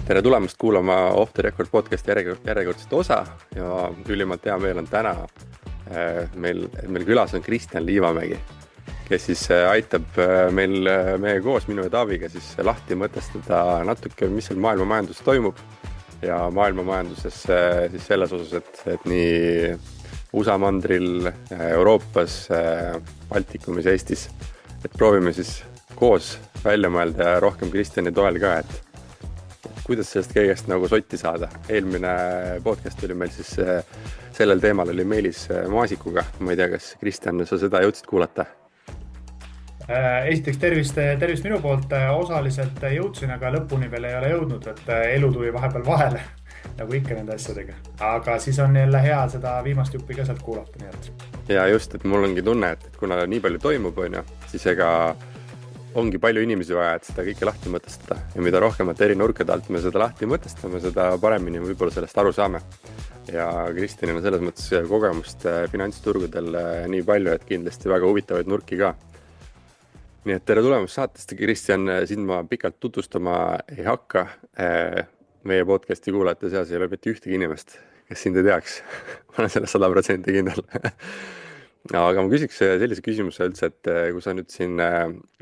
tere tulemast kuulama Off the Record podcasti järjekordset osa ja ülimalt hea meel on täna meil külas on Kristjan Liivamägi, kes siis aitab meiega koos minu ja Taaviga siis lahti mõtestada natuke, mis seal maailma majanduses toimub ja maailma majanduses siis selles osas, et nii USA mandril, Euroopas, Baltikumis, Eestis, et proovime siis koos välja mõelda ja rohkem Kristjani toel ka, et kuidas sellest kõigest nagu sotti saada. Eelmine podcast oli meil siis sellel teemal oli Meelis Maasikuga. Ma ei tea, kas Kristjan, sa seda jõudsid kuulata? Esiteks tervist minu poolt. Osaliselt jõudsin, aga lõpuni veel ei ole jõudnud, et elu tuli vahepeal vahele, nagu ikka nende asjadega. Aga siis on jälle hea seda viimast juppi ka sealt kuulata. Nii et. Ja just, et mul ongi tunne, et kuna nii palju toimub, siis ega ongi palju inimesi vaja, et seda kõike lahti mõtestada. Ja mida rohkemat eri nurkade alt me seda lahti mõtestame, seda paremini võib-olla sellest aru saame. Ja Kristjanil on selles mõttes kogemust finantsturgudel nii palju, et kindlasti väga huvitavaid nurki ka. Nii et tere tulemast saatest, Kristjan, sind ma pikalt tutvustama ei hakka. Meie podcasti kuulajate seas ei ole mitte ühtegi inimest, kes sind ei teaks. Ma olen selle 100% kindel. Aga ma küsiks sellise küsimuse üldse, et kui sa nüüd siin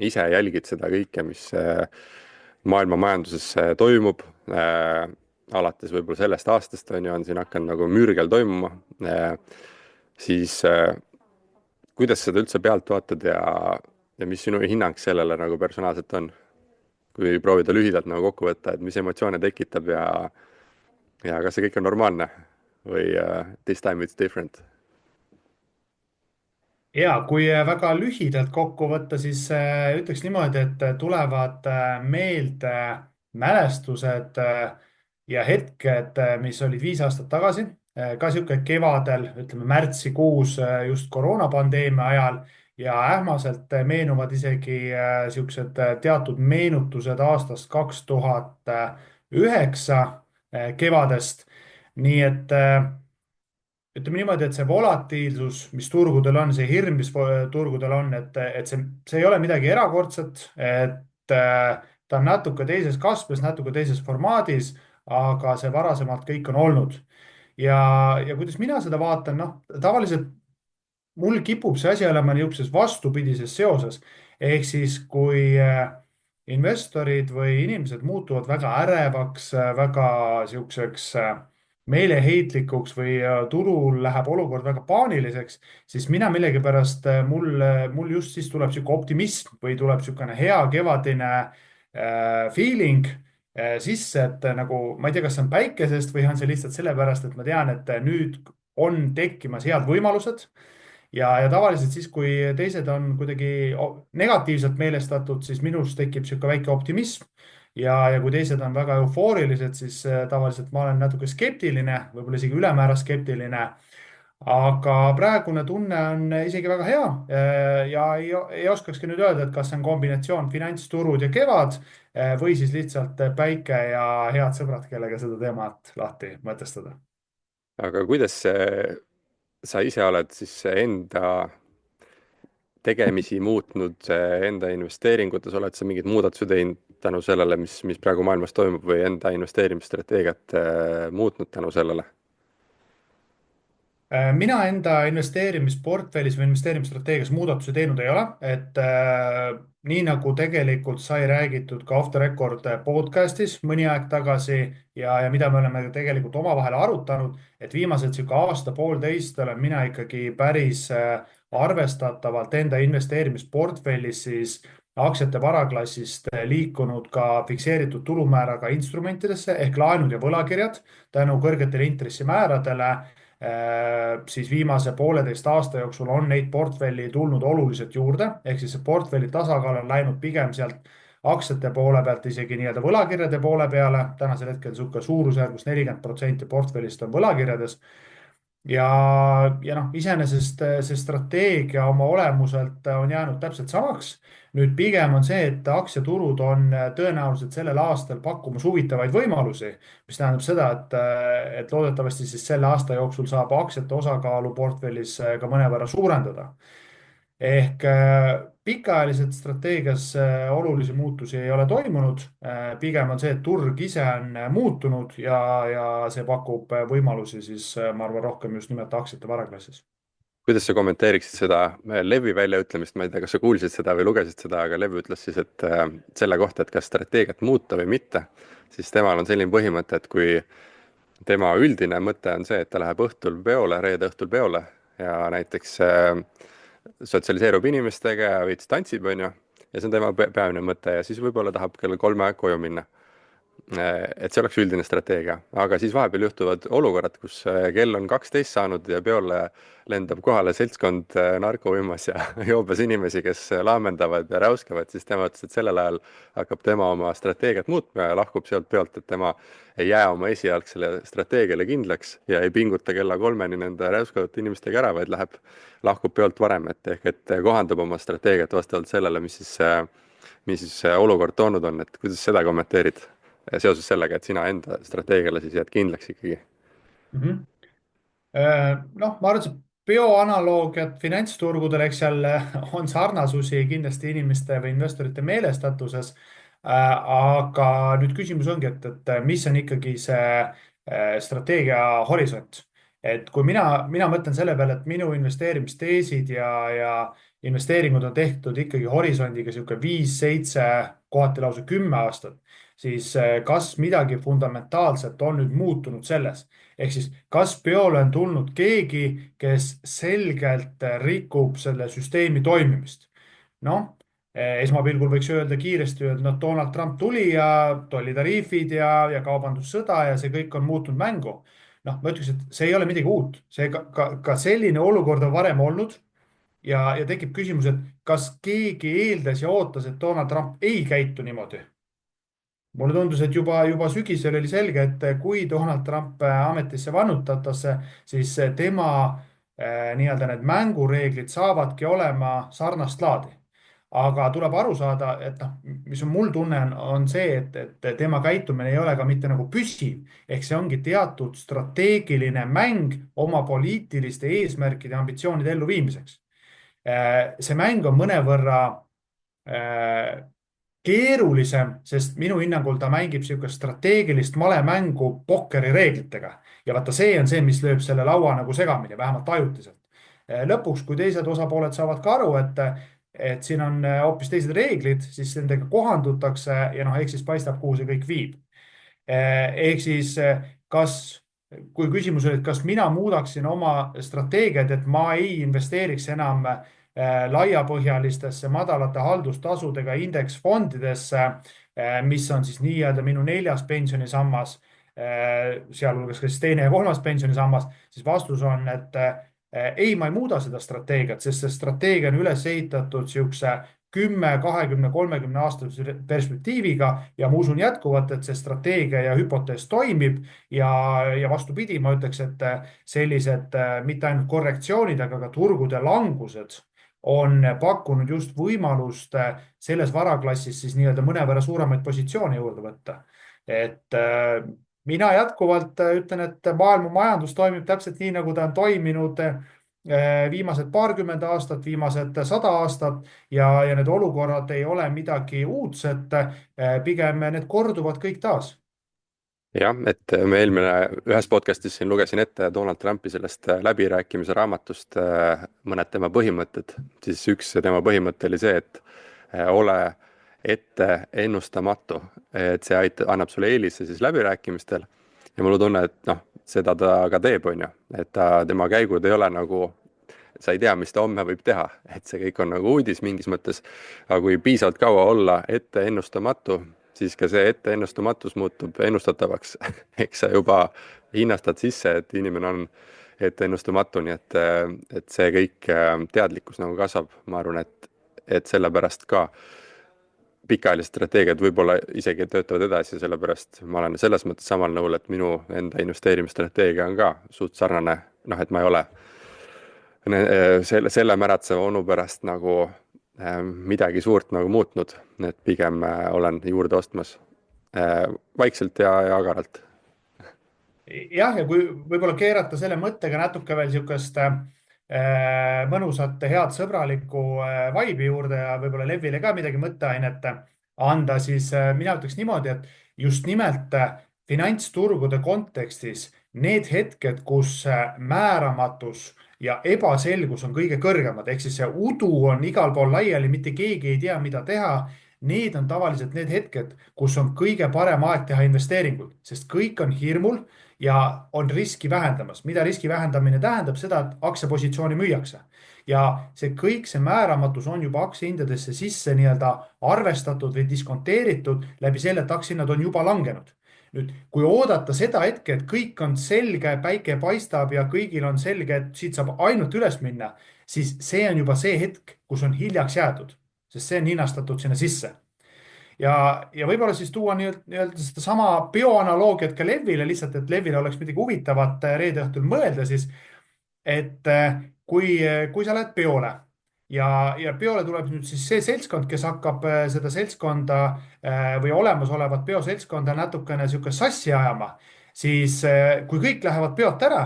ise jälgid seda kõike, mis maailma majanduses toimub, alates võib-olla sellest aastast on siin hakanud nagu mürgel toimuma, siis kuidas seda üldse pealt vaatad ja mis sinu hinnang sellele nagu personaalselt on? Kui proovida lühidalt nagu kokku võtta, et mis emotsioone tekitab ja kas see kõik on normaalne või this time it's different? Ja, kui väga lühidalt kokku võtta, siis ütleks niimoodi, et tulevad meelde mälestused ja hetked, mis olid 5 aastat tagasi. Ka siuke kevadel, ütleme märtsikuus just koroonapandeemia ajal ja ähmaselt meenuvad isegi siuksed teatud meenutused aastast 2009 kevadest. Nii et ütleme niimoodi, et see volatiilsus, mis turgudel on, see hirm, mis turgudel on, et see ei ole midagi erakordset, et ta on natuke teises kasvas, natuke teises formaadis, aga see varasemalt kõik on olnud. Ja kuidas mina seda vaatan, tavaliselt mul kipub see asi olema niisuguses vastupidises seoses. Ehk siis, kui investorid või inimesed muutuvad väga ärevaks, väga siukseks meeleheitlikuks või turul läheb olukord väga paaniliseks, siis mina millegipärast mul just siis tuleb siuke optimism või tuleb siukene hea kevadine feeling sisse, et nagu ma ei tea, kas see on päikesest või on see lihtsalt sellepärast, et ma tean, et nüüd on tekkimas head võimalused ja tavaliselt siis, kui teised on kuidagi negatiivselt meelestatud, siis minus tekib siuke väike optimism. Ja kui teised on väga eufoorilised, siis tavaliselt ma olen natuke skeptiline, võib-olla isegi ülemäära skeptiline. Aga praegune tunne on isegi väga hea ja ei oskakski nüüd öelda, et kas see on kombinatsioon finantsturud ja kevad või siis lihtsalt päike ja head sõbrad, kellega seda teemat lahti mõtestada. Aga kuidas sa ise oled siis enda tegemisi muutnud, enda investeeringutes, oled sa mingid muudatused teinud tänu sellele, mis praegu maailmas toimub või enda investeerimisstrateegiat muutnud tänu sellele? Mina enda investeerimisportfellis või investeerimisstrateegias muudatusi teinud ei ole, et nii nagu tegelikult sai räägitud ka Off the Record podcastis mõni aeg tagasi ja mida me oleme tegelikult omavahel arutanud, et viimased siuke aasta-poolteist olen mina ikkagi päris arvestatavalt enda investeerimisportfellis siis aktsiate varaklassist liikunud ka fikseeritud tulumääraga instrumentidesse ehk laenud ja võlakirjad tänu kõrgetele intressimääradele. Siis viimase 1,5 aasta jooksul on neid portfelli tulnud oluliselt juurde, ehk siis see portfelli tasakaal on läinud pigem sealt aktsiate poole pealt isegi nii-öelda võlakirjade poole peale. Tänasel hetkel suurusjärgus 40% portfellist on võlakirjades. Ja iseenesest see strateegia oma olemuselt on jäänud täpselt samaks. Nüüd pigem on see, et aktsiaturud on tõenäoliselt sellel aastal pakkumas huvitavaid võimalusi, mis tähendab seda, et loodetavasti siis selle aasta jooksul saab aktsiate osakaalu portfellis ka mõnevõrra suurendada. ehk pikaajaliselt strateegias olulisi muutusi ei ole toimunud. Pigem on see, et turg ise on muutunud ja see pakub võimalusi siis, ma arvan, rohkem just nimelt aktsiate varaklassis. kuidas sa kommenteeriksid seda Levi väljaütlemist, ma ei tea, kas sa kuulsid seda või lugesid seda, aga Lev ütles siis, et selle kohta, et kas strateegiat muuta või mitte, siis temal on selline põhimõte, et kui tema üldine mõte on see, et ta läheb õhtul peole, reede õhtul peole ja näiteks sotsialiseerub inimestega ja veits tantsib, onju, ja see on tema peamine mõte ja siis võib-olla tahab kell 3 koju minna. Et see oleks üldine strateegia, aga siis vahepeal juhtuvad olukorrad, kus kell on 12 saanud ja peole lendab kohale seltskond narkovõimas ja joobes inimesi, kes laamendavad ja räuskavad, siis tema ütles, et sellel ajal hakkab tema oma strateegiat muutma ja lahkub sealt peolt, et tema ei jää oma esialgsele strateegiale kindlaks ja ei pinguta kella 3-ni nende räuskavate inimestega ära, vaid lahkub peolt varem, et ehk et kohandab oma strateegiat vastavalt sellele, mis siis olukord toonud on, et kuidas seda kommenteerid? Seoses sellega, et sina enda strateegiale siis jääd kindlaks ikkagi. Mhm. Noh, ma arvan, et see bioanaloogiad finantsturgudel, eks seal on sarnasusi kindlasti inimeste või investorite meelestatuses. Aga nüüd küsimus ongi, et mis on ikkagi see strateegia horisont. Et kui mina mõtlen selle peale, et minu investeerimisteesid ja investeeringud on tehtud ikkagi horisondiga sihuke 5, 7, kohati lausa 10 aastat, siis kas midagi fundamentaalselt on nüüd muutunud selles? Ehk siis, kas peole on tulnud keegi, kes selgelt rikub selle süsteemi toimimist? Noh, esmapilgul võiks öelda kiiresti, et noh, Donald Trump tuli ja tollitariifid ja kaubandussõda ja see kõik on muutnud mängu. Noh, ma ütleks, et see ei ole midagi uut, see ka selline olukord on varem olnud ja tekib küsimus, et kas keegi eeldas ja ootas, et Donald Trump ei käitu niimoodi. Mulle tundus, et juba sügisel oli selge, et kui Donald Trump ametisse vannutatakse, siis tema nii-öelda need mängureeglid saavadki olema sarnast laadi. Aga tuleb aru saada, et noh, mis on mul tunne, on see, et tema käitumine ei ole ka mitte nagu püsiv, ehk see ongi teatud strateegiline mäng oma poliitiliste eesmärkide ja ambitsioonide elluviimiseks. See mäng on mõnevõrra keerulisem, sest minu hinnangul ta mängib niisugust strateegilist malemängu pokkeri reeglitega. Ja vaata, see on see, mis lööb selle laua nagu segamini, vähemalt ajutiselt. Lõpuks, kui teised osapooled saavad ka aru, et siin on hoopis teised reeglid, siis nendega kohandutakse ja noh, eks siis paistab, kuhu see kõik viib. Ehk siis kui küsimus oli, et kas mina muudaksin oma strateegiat, et ma ei investeeriks enam laiapõhjalistesse madalate haldustasudega indeksfondidesse, mis on siis nii-öelda minu 4. pensionisammas, sealhulgas ka siis 2. ja 3. pensionisammas, siis vastus on, et ei, ma ei muuda seda strateegiat, sest see strateegia on üles ehitatud niisuguse 10, 20, 30 aastase perspektiiviga ja ma usun jätkuvalt, et see strateegia ja hüpotees toimib ja vastupidi, ma ütleks, et sellised mitte ainult korrektsioonid, aga ka turgude langused on pakkunud just võimalust selles varaklassis siis nii-öelda mõnevõrra suuremaid positsioone juurde võtta. Et mina jätkuvalt ütlen, et maailma majandus toimib täpselt nii, nagu ta on toiminud viimased paarkümmend aastat, viimased 100 aastat ja need olukorrad ei ole midagi uudset. Pigem need korduvad kõik taas. jah, et me ühes podcastis siin lugesin ette Donald Trumpi sellest läbirääkimise raamatust mõned tema põhimõtted, siis üks tema põhimõte oli see, et ole ette ennustamatu, et see annab sulle eelise siis läbirääkimistel ja mul on tunne, et noh, seda ta ka teeb, on ju, et tema käigud ei ole nagu, sa ei tea, mis ta homme võib teha, et see kõik on nagu uudis mingis mõttes, aga kui piisavalt kaua olla ette ennustamatu, siis ka see etteennustamatus muutub ennustatavaks. Eks sa juba hinnastad sisse, et inimene on etteennustamatu, nii et see kõik teadlikkus nagu kasvab, ma arvan, et sellepärast ka pikaajalised strateegiad võib-olla isegi töötavad edasi, sellepärast ma olen selles mõttes samal nõul, et minu enda investeerimisstrateegia on ka suht sarnane, noh, et ma ei ole selle märatseva onu pärast nagu midagi suurt nagu muutnud, et pigem olen juurde ostmas vaikselt ja agaralt. Jah, ja kui võib-olla keerata selle mõttega natuke veel niisugust mõnusat, head, sõbralikku vibe'i juurde ja võib-olla Levile ka midagi mõtteainet anda, siis mina ütleks niimoodi, et just nimelt finantsturgude kontekstis need hetked, kus määramatus ja ebaselgus on kõige kõrgemad, ehk siis see udu on igal pool laiali, mitte keegi ei tea, mida teha. Need on tavaliselt need hetked, kus on kõige parem aeg teha investeeringuid, sest kõik on hirmul ja on riski vähendamas. mida riski vähendamine tähendab, seda, et aktsiapositsiooni müüakse. Ja see kõik, see määramatus on juba aktsiahindadesse sisse nii-öelda arvestatud või diskonteeritud läbi selle, et aktsiahinnad on juba langenud. Nüüd, kui oodata seda hetke, et kõik on selge, päike paistab ja kõigil on selge, et siit saab ainult üles minna, siis see on juba see hetk, kus on hiljaks jäädud, sest see on hinnastatud sinna sisse. Ja võib-olla siis tuua nii-öelda sedasama bioanaloogiat ka Levile, lihtsalt et Levile oleks midagi huvitavat reede õhtul mõelda, siis et kui sa lähed peole ja peole tuleb nüüd siis see seltskond, kes hakkab seda seltskonda või olemasolevat peoseltskonda natukene sihuke sassi ajama, siis kui kõik lähevad peolt ära,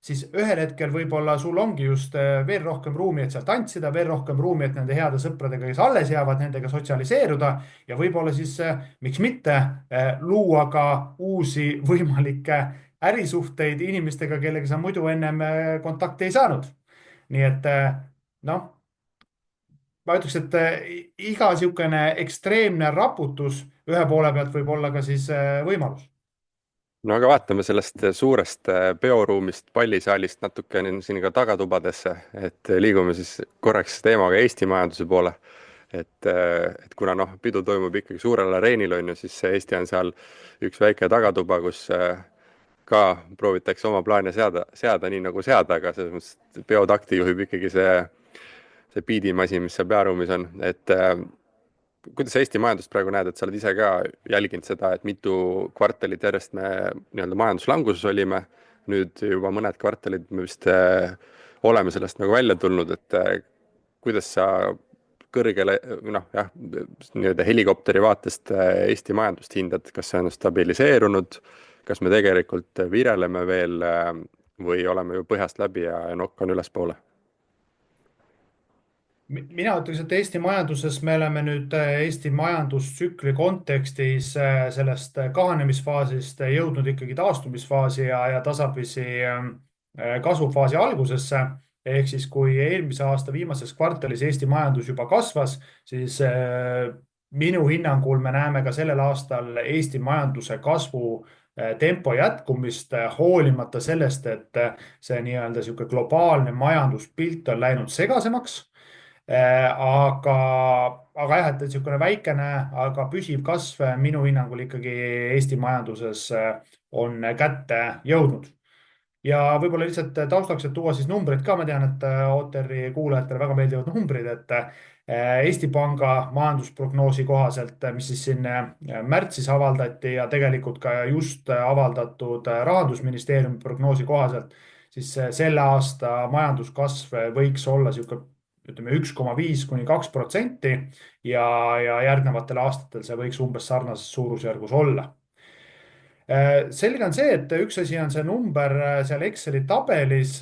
siis ühel hetkel võib-olla sul ongi just veel rohkem ruumi, et seal tantsida, veel rohkem ruumi, et nende heade sõpradega, kes alles jäävad, nendega sotsialiseeruda ja võib-olla siis miks mitte luua ka uusi võimalikke ärisuhteid inimestega, kellega sa muidu ennem kontakti ei saanud. nii et noh, ma ütleks, et iga niisugune ekstreemne raputus ühe poole pealt võib olla ka siis võimalus. no aga vaatame sellest suurest peoruumist, pallisaalist natukene siin ka tagatubadesse, et liigume siis korraks teemaga Eesti majanduse poole. Et kuna noh, pidu toimub ikkagi suurel areenil on ju, siis Eesti on seal üks väike tagatuba, kus ka proovitakse oma plaane seada nii nagu seada, aga selles mõttes peotakti juhib ikkagi see piidimasin, mis seal pearuumis on, et kuidas sa Eesti majandust praegu näed, et sa oled ise ka jälginud seda, et mitu kvartalit järjest me nii-öelda majanduslanguses olime, nüüd juba mõned kvartalid me vist oleme sellest nagu välja tulnud, et kuidas sa kõrgele, noh jah, nii-öelda helikopteri vaatest Eesti majandust hindad, kas see on stabiliseerunud, kas me tegelikult vireleme veel või oleme ju põhjast läbi ja nokk on ülespoole? mina ütleks, et Eesti majanduses me oleme nüüd Eesti majandustsükli kontekstis sellest kahanemisfaasist jõudnud ikkagi taastumisfaasi ja tasapisi kasvufaasi algusesse. Ehk siis, kui eelmise aasta viimases kvartalis Eesti majandus juba kasvas, siis minu hinnangul me näeme ka sellel aastal Eesti majanduse kasvu tempo jätkumist, hoolimata sellest, et see nii-öelda niisugune globaalne majanduspilt on läinud segasemaks. Aga jah, et niisugune väikene, aga püsiv kasv minu hinnangul ikkagi Eesti majanduses on kätte jõudnud. Ja võib-olla lihtsalt taustaks, et tuua siis numbrid ka, ma tean, et OTR-i kuulajatele väga meeldivad numbrid, et Eesti Panga majandusprognoosi kohaselt, mis siis siin märtsis avaldati ja tegelikult ka just avaldatud Rahandusministeeriumi prognoosi kohaselt, siis selle aasta majanduskasv võiks olla niisugune, ütleme 1,5–2% ja järgnevatel aastatel see võiks umbes sarnases suurusjärgus olla. Selge on see, et üks asi on see number seal Exceli tabelis,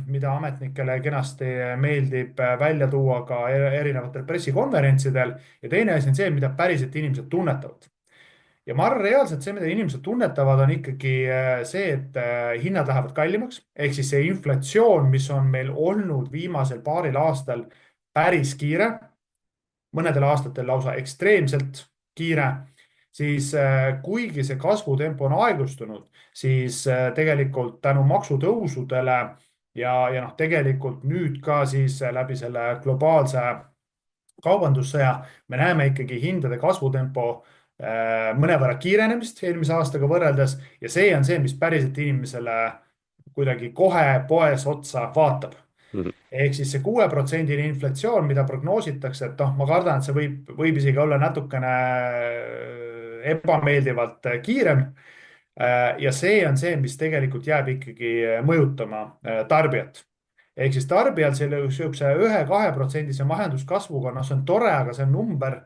mida ametnikele kenasti meeldib välja tuua ka erinevatel pressikonverentsidel ja teine asi on see, mida päriselt inimesed tunnetavad. Ja ma arvan reaalselt see, mida inimesed tunnetavad, on ikkagi see, et hinnad lähevad kallimaks, ehk siis see inflatsioon, mis on meil olnud viimasel paaril aastal päris kiire, mõnedel aastatel lausa ekstreemselt kiire, siis kuigi see kasvutempo on aeglustunud, siis tegelikult tänu maksutõusudele ja noh, tegelikult nüüd ka siis läbi selle globaalse kaubandussõja me näeme ikkagi hindade kasvutempo mõnevõrra kiirenemist eelmise aastaga võrreldes ja see on see, mis päriselt inimesele kuidagi kohe poes otsa vaatab. Ehk siis see 6%-line inflatsioon, mida prognoositakse, et noh, ma kardan, et see võib isegi olla natukene ebameeldivalt kiirem. Ja see on see, mis tegelikult jääb ikkagi mõjutama tarbijat. Ehk siis tarbijal selle sihukese 1–2% majanduskasvuga, noh, see on tore, aga see on number.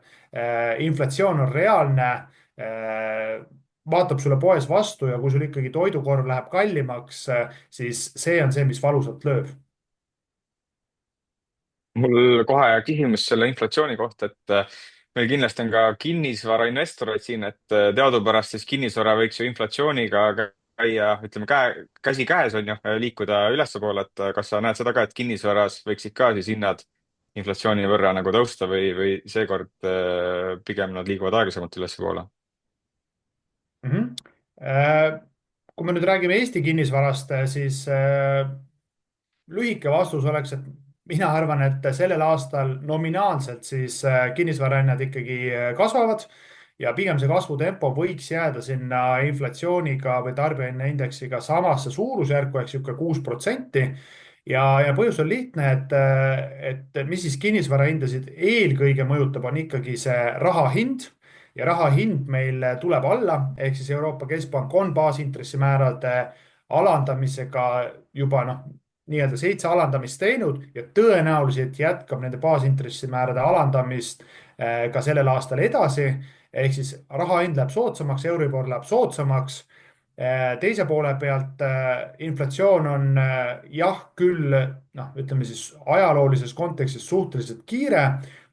Inflatsioon on reaalne, vaatab sulle poes vastu ja kui sul ikkagi toidukorv läheb kallimaks, siis see on see, mis valusalt lööb. mul kohe küsimus selle inflatsiooni kohta, et meil kindlasti on ka kinnisvarainvestoreid siin, et teadupärast siis kinnisvara võiks ju inflatsiooniga käia, ütleme, käsikäes on ju, liikuda ülespoole, et kas sa näed seda ka, et kinnisvaras võiksid ka siis hinnad inflatsiooni võrra nagu tõusta või seekord pigem nad liiguvad aeglasemalt ülespoole? Mhm. Kui me nüüd räägime Eesti kinnisvarast, siis lühike vastus oleks, et mina arvan, et sellel aastal nominaalselt siis kinnisvarahinnad ikkagi kasvavad ja pigem see kasvutempo võiks jääda sinna inflatsiooniga või tarbijahinnaindeksiga samasse suurusjärku ehk niisugune 6%. Ja põhjus on lihtne, et mis siis kinnisvarahindasid eelkõige mõjutab, on ikkagi see raha hind ja raha hind meil tuleb alla, ehk siis Euroopa Keskpank on baasintressimäärade alandamisega juba nii-öelda 7 alandamist teinud ja tõenäoliselt jätkab nende baasintressimäärade alandamist ka sellel aastal edasi. Ehk siis raha hind läheb soodsamaks, Euribor läheb soodsamaks. Teise poole pealt inflatsioon on jah, küll ütleme siis ajaloolises kontekstis suhteliselt kiire,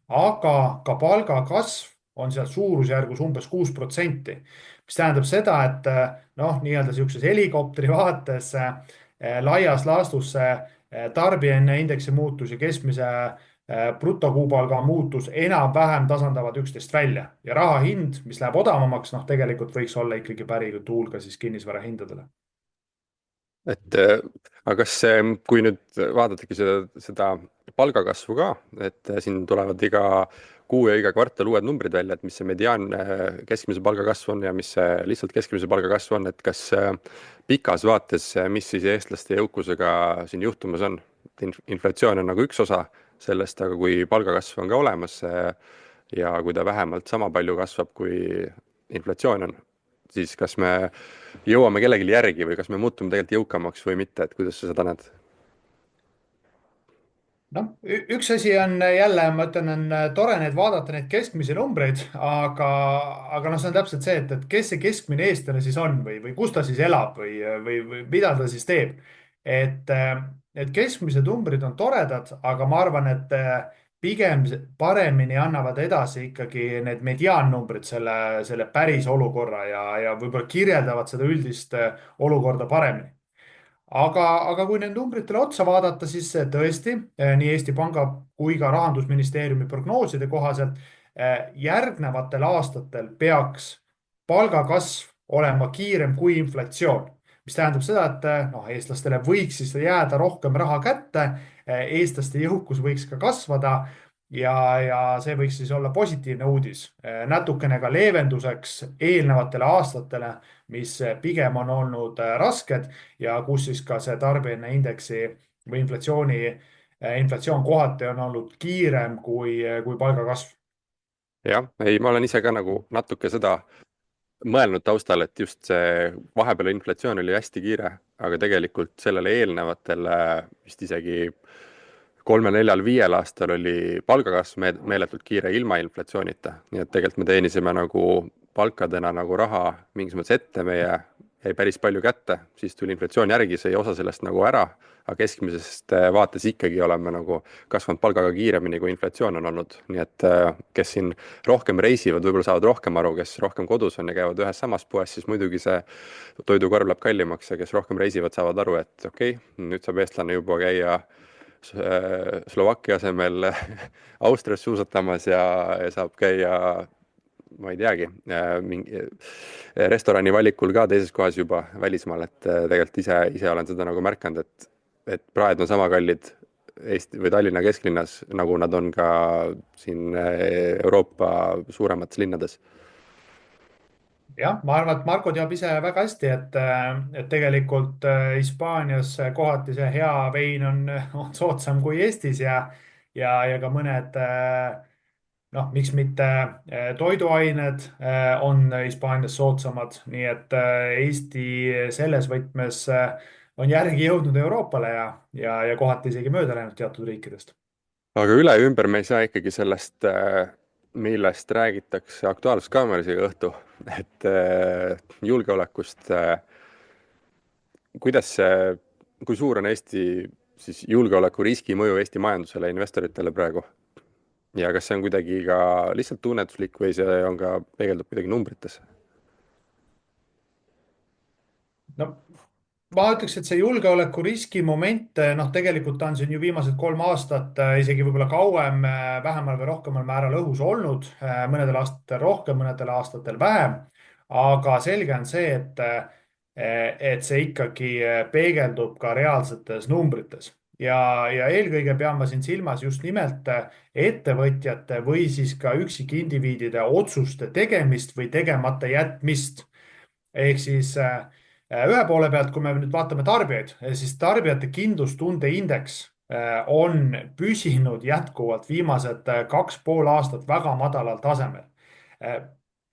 aga ka palgakasv on seal suurusjärgus umbes 6%, mis tähendab seda, et nii-öelda niisuguses helikopteri vaates laias laastus see tarbijahinnaindeksi muutus ja keskmise brutokuupalga muutus enam-vähem tasandavad üksteist välja ja raha hind, mis läheb odavamaks, tegelikult võiks olla ikkagi päri tuul ka siis kinnisvara hindadele. et aga kas see, kui nüüd vaadatagi seda palgakasvu ka, et siin tulevad iga kuu ja iga kvartal uued numbrid välja, et mis see mediaan keskmise palga kasv on ja mis see lihtsalt keskmise palga kasv on, et kas pikas vaates, mis siis eestlaste jõukusega siin juhtumas on? Inflatsioon on nagu üks osa sellest, aga kui palgakasv on ka olemas ja kui ta vähemalt sama palju kasvab, kui inflatsioon on, siis kas me jõuame kellelegi järgi või kas me muutume tegelikult jõukamaks või mitte, et kuidas sa seda näed? Noh, üks asi on jälle, ma ütlen, on tore neid vaadata, neid keskmisi numbreid, aga see on täpselt see, et kes see keskmine eestlane siis on või kus ta siis elab või mida ta siis teeb. Need keskmised numbrid on toredad, aga ma arvan, et pigem paremini annavad edasi ikkagi need mediaannumbrid selle päris olukorra ja võib-olla kirjeldavad seda üldist olukorda paremini. Aga kui nende numbritele otsa vaadata, siis tõesti nii Eesti Panga kui ka Rahandusministeeriumi prognooside kohaselt järgnevatel aastatel peaks palgakasv olema kiirem kui inflatsioon, mis tähendab seda, et eestlastele võiks siis jääda rohkem raha kätte, eestlaste jõukus võiks ka kasvada ja see võiks siis olla positiivne uudis. Natukene ka leevenduseks eelnevatele aastatele, mis pigem on olnud rasked ja kus siis ka see tarbijahinnaindeksi või inflatsioon kohati on olnud kiirem kui palgakasv. jah, ei, ma olen ise ka nagu natuke seda mõelnud taustal, et just see vahepeal inflatsioon oli hästi kiire, aga tegelikult sellele eelnevatel vist isegi 3, 4, 5 aastal oli palgakasv meeletult kiire ilma inflatsioonita, nii et tegelikult me teenisime nagu palkadena nagu raha mingis mõttes ette, meie jäi päris palju kätte, siis tuli inflatsioon järgi, sõi osa sellest nagu ära, aga keskmisest vaates ikkagi oleme nagu kasvanud palgaga kiiremini, kui inflatsioon on olnud, nii et kes siin rohkem reisivad, võib-olla saavad rohkem aru, kes rohkem kodus on ja käivad ühes samas poes, siis muidugi see toidukorv läheb kallimaks ja kes rohkem reisivad, saavad aru, et okei, nüüd saab eestlane juba käia Slovakkia asemel Austrias suusatamas ja saab käia, ma ei teagi, mingi restorani valikul ka teises kohas juba välismaal, et tegelikult ise olen seda nagu märkanud, et praed on sama kallid Eesti või Tallinna kesklinnas, nagu nad on ka siin Euroopa suuremates linnades. jah, ma arvan, et Marko teab ise väga hästi, et tegelikult Hispaanias kohati see hea vein on soodsam kui Eestis ja ka mõned miks mitte toiduained on Hispaanias soodsamad, nii et Eesti selles võtmes on järgi jõudnud Euroopale ja kohati isegi mööda läinud teatud riikidest. Aga üle ja ümber me ei saa ikkagi sellest, millest räägitakse Aktuaalses Kaameras iga õhtu, et julgeolekust, kuidas see, kui suur on Eesti siis julgeolekuriski mõju Eesti majandusele ja investoritele praegu? ja kas see on kuidagi ka lihtsalt tunnetuslik või see on ka, peegeldub kuidagi numbrites? no ma ütleks, et see julgeolekuriski moment, noh, tegelikult ta on siin ju viimased 3 aastat, isegi võib-olla kauem, vähemal või rohkemal määral õhus olnud, mõnedel aastatel rohkem, mõnedel aastatel vähem. aga selge on see, et see ikkagi peegeldub ka reaalsetes numbrites ja eelkõige pean ma siin silmas just nimelt ettevõtjate või siis ka üksikindiviidide otsuste tegemist või tegemata jätmist. ehk siis ühe poole pealt, kui me nüüd vaatame tarbijaid, siis tarbijate kindlustunde indeks on püsinud jätkuvalt viimased 2,5 aastat väga madalal tasemel.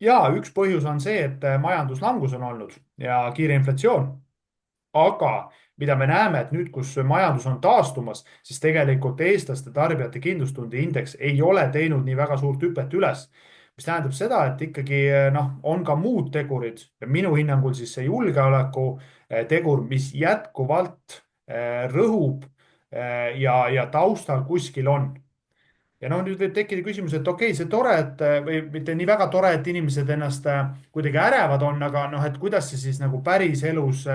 ja üks põhjus on see, et majanduslangus on olnud ja kiire inflatsioon. aga mida me näeme, et nüüd, kus majandus on taastumas, siis tegelikult eestlaste tarbijate kindlustunde indeks ei ole teinud nii väga suurt hüpet üles, mis tähendab seda, et ikkagi noh, on ka muud tegurid ja minu hinnangul siis see julgeoleku tegur, mis jätkuvalt rõhub ja taustal kuskil on. ja noh, nüüd võib tekkida küsimus, et okei, see tore, et või mitte nii väga tore, et inimesed ennast kuidagi ärevad on, aga noh, et kuidas see siis nagu päriselus,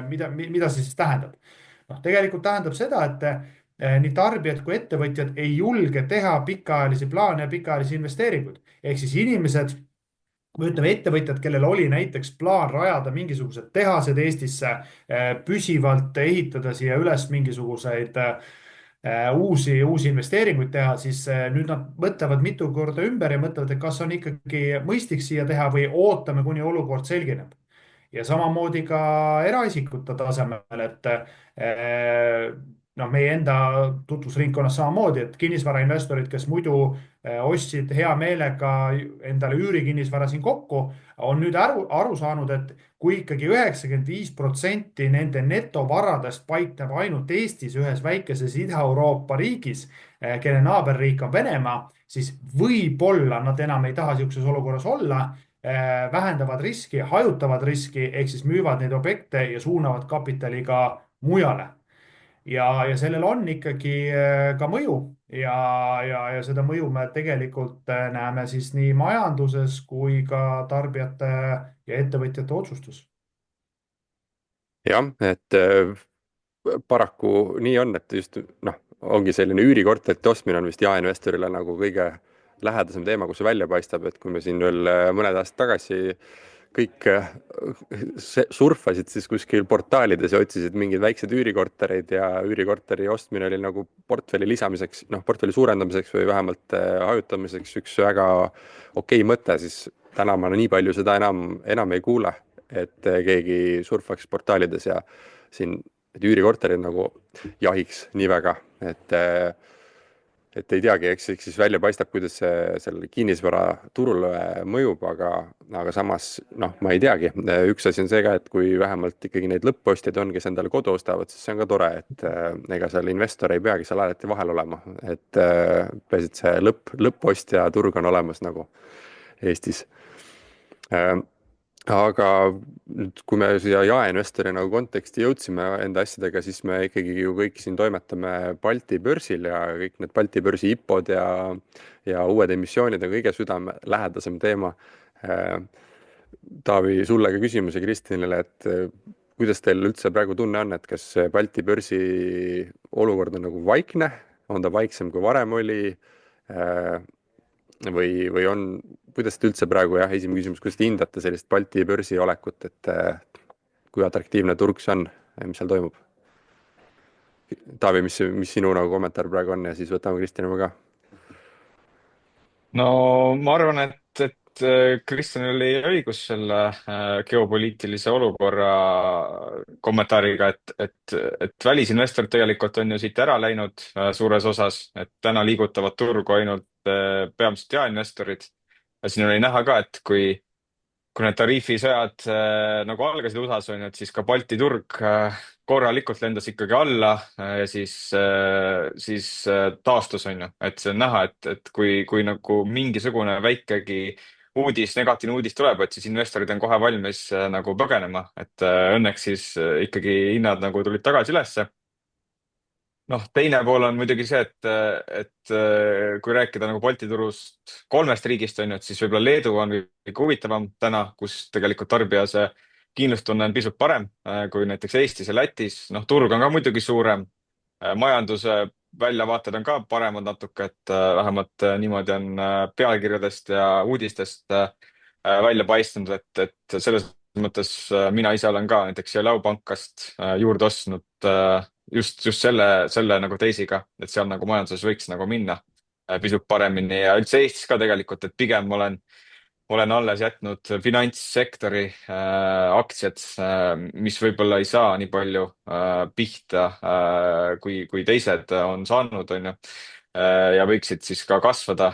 mida see siis tähendab? noh, tegelikult tähendab seda, et nii tarbijad kui ettevõtjad ei julge teha pikaajalisi plaane ja pikaajalisi investeeringuid. ehk siis inimesed või ütleme, ettevõtjad, kellel oli näiteks plaan rajada mingisugused tehased Eestisse, püsivalt ehitada siia üles mingisuguseid uusi investeeringuid teha, siis nüüd nad mõtlevad mitu korda ümber ja mõtlevad, et kas on ikkagi mõistlik siia teha või ootame, kuni olukord selgineb. ja samamoodi ka eraisikute tasemel, et noh, meie enda tutvusringkonnas samamoodi, et kinnisvarainvestorid, kes muidu ostsid hea meelega endale üürikinnisvara siin kokku, on nüüd aru saanud, et kui ikkagi 95% nende netovaradest paikneb ainult Eestis, ühes väikeses Ida-Euroopa riigis, kelle naaberriik on Venemaa, siis võib-olla nad enam ei taha niisuguses olukorras olla, vähendavad riski, hajutavad riski, ehk siis müüvad neid objekte ja suunavad kapitali ka mujale. ja sellel on ikkagi ka mõju ja seda mõju me tegelikult näeme siis nii majanduses kui ka tarbijate ja ettevõtjate otsustus. jah, et paraku nii on, et just noh, ongi selline üürikorterite ostmine on vist jaeinvestorile nagu kõige lähedasem teema, kus see välja paistab, et kui me siin veel mõned aastad tagasi kõik surfasid siis kuskil portaalides ja otsisid mingeid väikseid üürikortereid ja üürikorteri ostmine oli nagu portfelli lisamiseks, noh, portfelli suurendamiseks või vähemalt hajutamiseks üks väga okei mõte, siis täna ma nii palju seda enam ei kuule, et keegi surfaks portaalides ja siin et üürikorterid nagu jahiks nii väga, et ei teagi, eks siis välja paistab, kuidas see sellele kinnisvaraturule mõjub, aga samas noh, ma ei teagi. Üks asi on see ka, et kui vähemalt ikkagi neid lõppostjaid on, kes endale kodu ostavad, siis see on ka tore, et ega seal investor ei peagi seal alati vahel olema, et peaasi, et see lõppostja turg on olemas nagu Eestis. Aga nüüd, kui me siia jaeinvestori nagu konteksti jõudsime enda asjadega, siis me ikkagi ju kõik siin toimetame Balti börsil ja kõik need Balti börsi IPO-d ja uued emissioonid on kõige südamelähedasem teema. Taavi, sulle ka küsimus ja Kristjanile, et kuidas teil üldse praegu tunne on, et kas Balti börsi olukord on nagu vaikne, on ta vaiksem kui varem oli või on, kuidas te üldse praegu, jah, esimene küsimus, kuidas te hindate sellist Balti börsi olekut, et kui atraktiivne turg see on, mis seal toimub? Taavi, mis sinu nagu kommentaar praegu on ja siis võtame Kristjani ka. No ma arvan, et Kristjanil oli õigus selle geopoliitilise olukorra kommentaariga, et välisinvestorid tegelikult on ju siit ära läinud suures osas, et täna liigutavad turgu ainult peamiselt jaeinvestorid. Ja siin oli näha ka, et kui need tariifisõjad nagu algasid USA-s, on ju, et siis ka Balti turg korralikult lendas ikkagi alla ja siis taastus, on ju. Et see on näha, et kui nagu mingisugune väikegi negatiivne uudis tuleb, et siis investorid on kohe valmis nagu põgenema. Et õnneks siis ikkagi hinnad nagu tulid tagasi ülesse. noh, teine pool on muidugi see, et kui rääkida nagu Balti turust 3 riigist on ju, et siis võib-olla Leedu on kõige huvitavam täna, kus tegelikult tarbija see kindlustunne on pisut parem kui näiteks Eestis ja Lätis. noh, turg on ka muidugi suurem, majanduse väljavaated on ka paremad natuke, et vähemalt niimoodi on pealkirjadest ja uudistest välja paistnud, et selles mõttes mina ise olen ka näiteks Sillamäe pankast juurde ostnud just selle nagu teisiga, et seal nagu majanduses võiks nagu minna pisut paremini ja üldse Eestis ka tegelikult, et pigem olen alles jätnud finantssektori aktsiad, mis võib-olla ei saa nii palju pihta kui teised on saanud, on ju. Ja võiksid siis ka kasvada,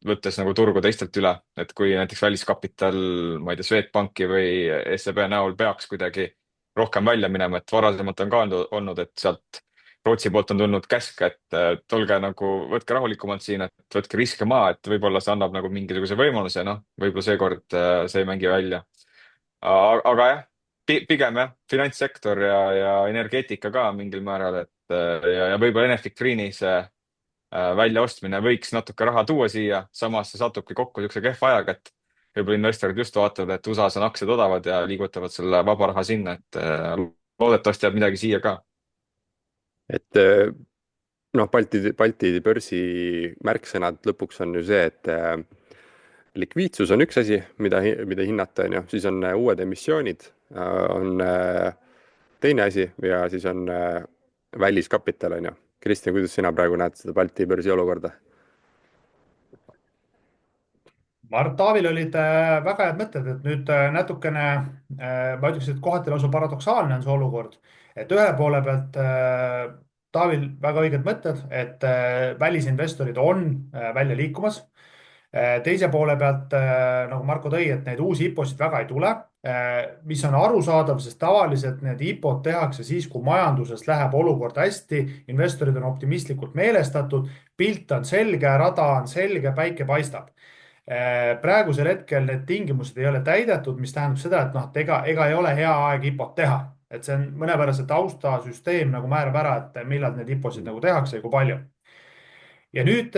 võttes nagu turgu teistelt üle, et kui näiteks väliskapital, ma ei tea, Swedbanki või SEB näol peaks kuidagi rohkem välja minema, et varasemalt on ka olnud, et sealt Rootsi poolt on tulnud käsk, et olge nagu, võtke rahulikumalt siin, et võtke riske maha, et võib-olla see annab nagu mingisuguse võimaluse, noh, võib-olla seekord see ei mängi välja. Aga jah, pigem jah, finantssektor ja energeetika ka mingil määral, et ja võib-olla Enefit Greeni see väljaostmine võiks natuke raha tuua siia, samas see satubki kokku niisuguse kehva ajaga, et võib-olla investorid just vaatavad, et USA-s on aktsiad odavad ja liigutavad selle vaba raha sinna, et loodetavasti jääb midagi siia ka. et noh, Balti börsi märksõnad lõpuks on ju see, et likviidsus on üks asi, mida hinnata, on ju, siis on uued emissioonid, on teine asi ja siis on väliskapital, on ju. Kristjan, kuidas sina praegu näed seda Balti börsi olukorda? ma arvan, et Taavil olid väga head mõtted, et nüüd natukene, ma ütleks, et kohati lausa paradoksaalne on see olukord, et ühe poole pealt Taavil väga õiged mõtted, et välisinvestorid on välja liikumas. Teise poole pealt, nagu Marko tõi, et neid uusi IPO-sid väga ei tule, mis on arusaadav, sest tavaliselt need IPO-d tehakse siis, kui majanduses läheb olukord hästi, investorid on optimistlikult meelestatud, pilt on selge, rada on selge, päike paistab. Praegusel hetkel need tingimused ei ole täidetud, mis tähendab seda, et noh, et ega ei ole hea aeg IPO-t teha, et see on mõnevõrra see taustasüsteem nagu määrab ära, et millal need IPO-sid nagu tehakse ja kui palju. ja nüüd,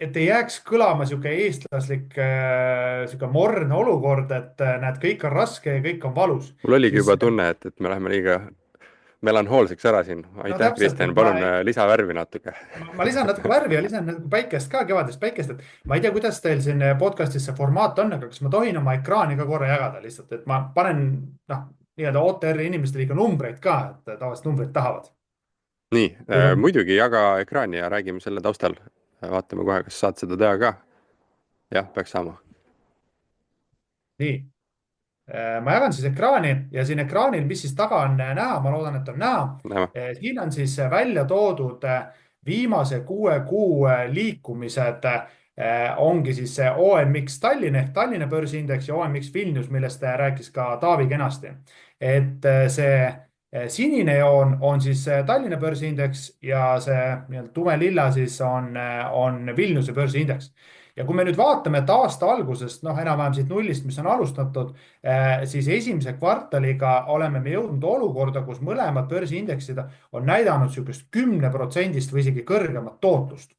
et ei jääks kõlama sihuke eestlaslik sihuke morne olukord, et näed, kõik on raske ja kõik on valus. Mul oligi juba tunne, et me läheme liiga melanhoolseks ära siin. Aitäh, täpselt, Kristjan, palun lisavärvi natuke. ma lisan natuke värvi ja lisan natuke päikest ka, kevadist päikest, et ma ei tea, kuidas teil siin podcast'is see formaat on, aga kas ma tohin oma ekraani ka korra jagada lihtsalt, et ma panen noh, nii-öelda OTR-i inimestele ikka numbreid ka, et tavaliselt numbreid tahavad. Nii, muidugi jaga ekraani ja räägime selle taustal. Vaatame kohe, kas saad seda teha ka. Jah, peaks saama. Nii, ma jagan siis ekraani ja siin ekraanil, mis siis taga on näha, ma loodan, et on näha. Näeme. Siin on siis välja toodud viimase 6 kuu liikumised, ongi siis see OMX Tallinn ehk Tallinna börsiindeks ja OMX Vilnius, millest rääkis ka Taavi kenasti. Et see sinine joon on siis Tallinna börsiindeks ja see nii-öelda tumelilla siis on Vilniuse börsiindeks. Ja kui me nüüd vaatame, et aasta algusest, noh, enam-vähem siit nullist, mis on alustatud, siis esimese kvartaliga oleme me jõudnud olukorda, kus mõlemad börsiindeksid on näidanud niisugust 10% või isegi kõrgemat tootlust.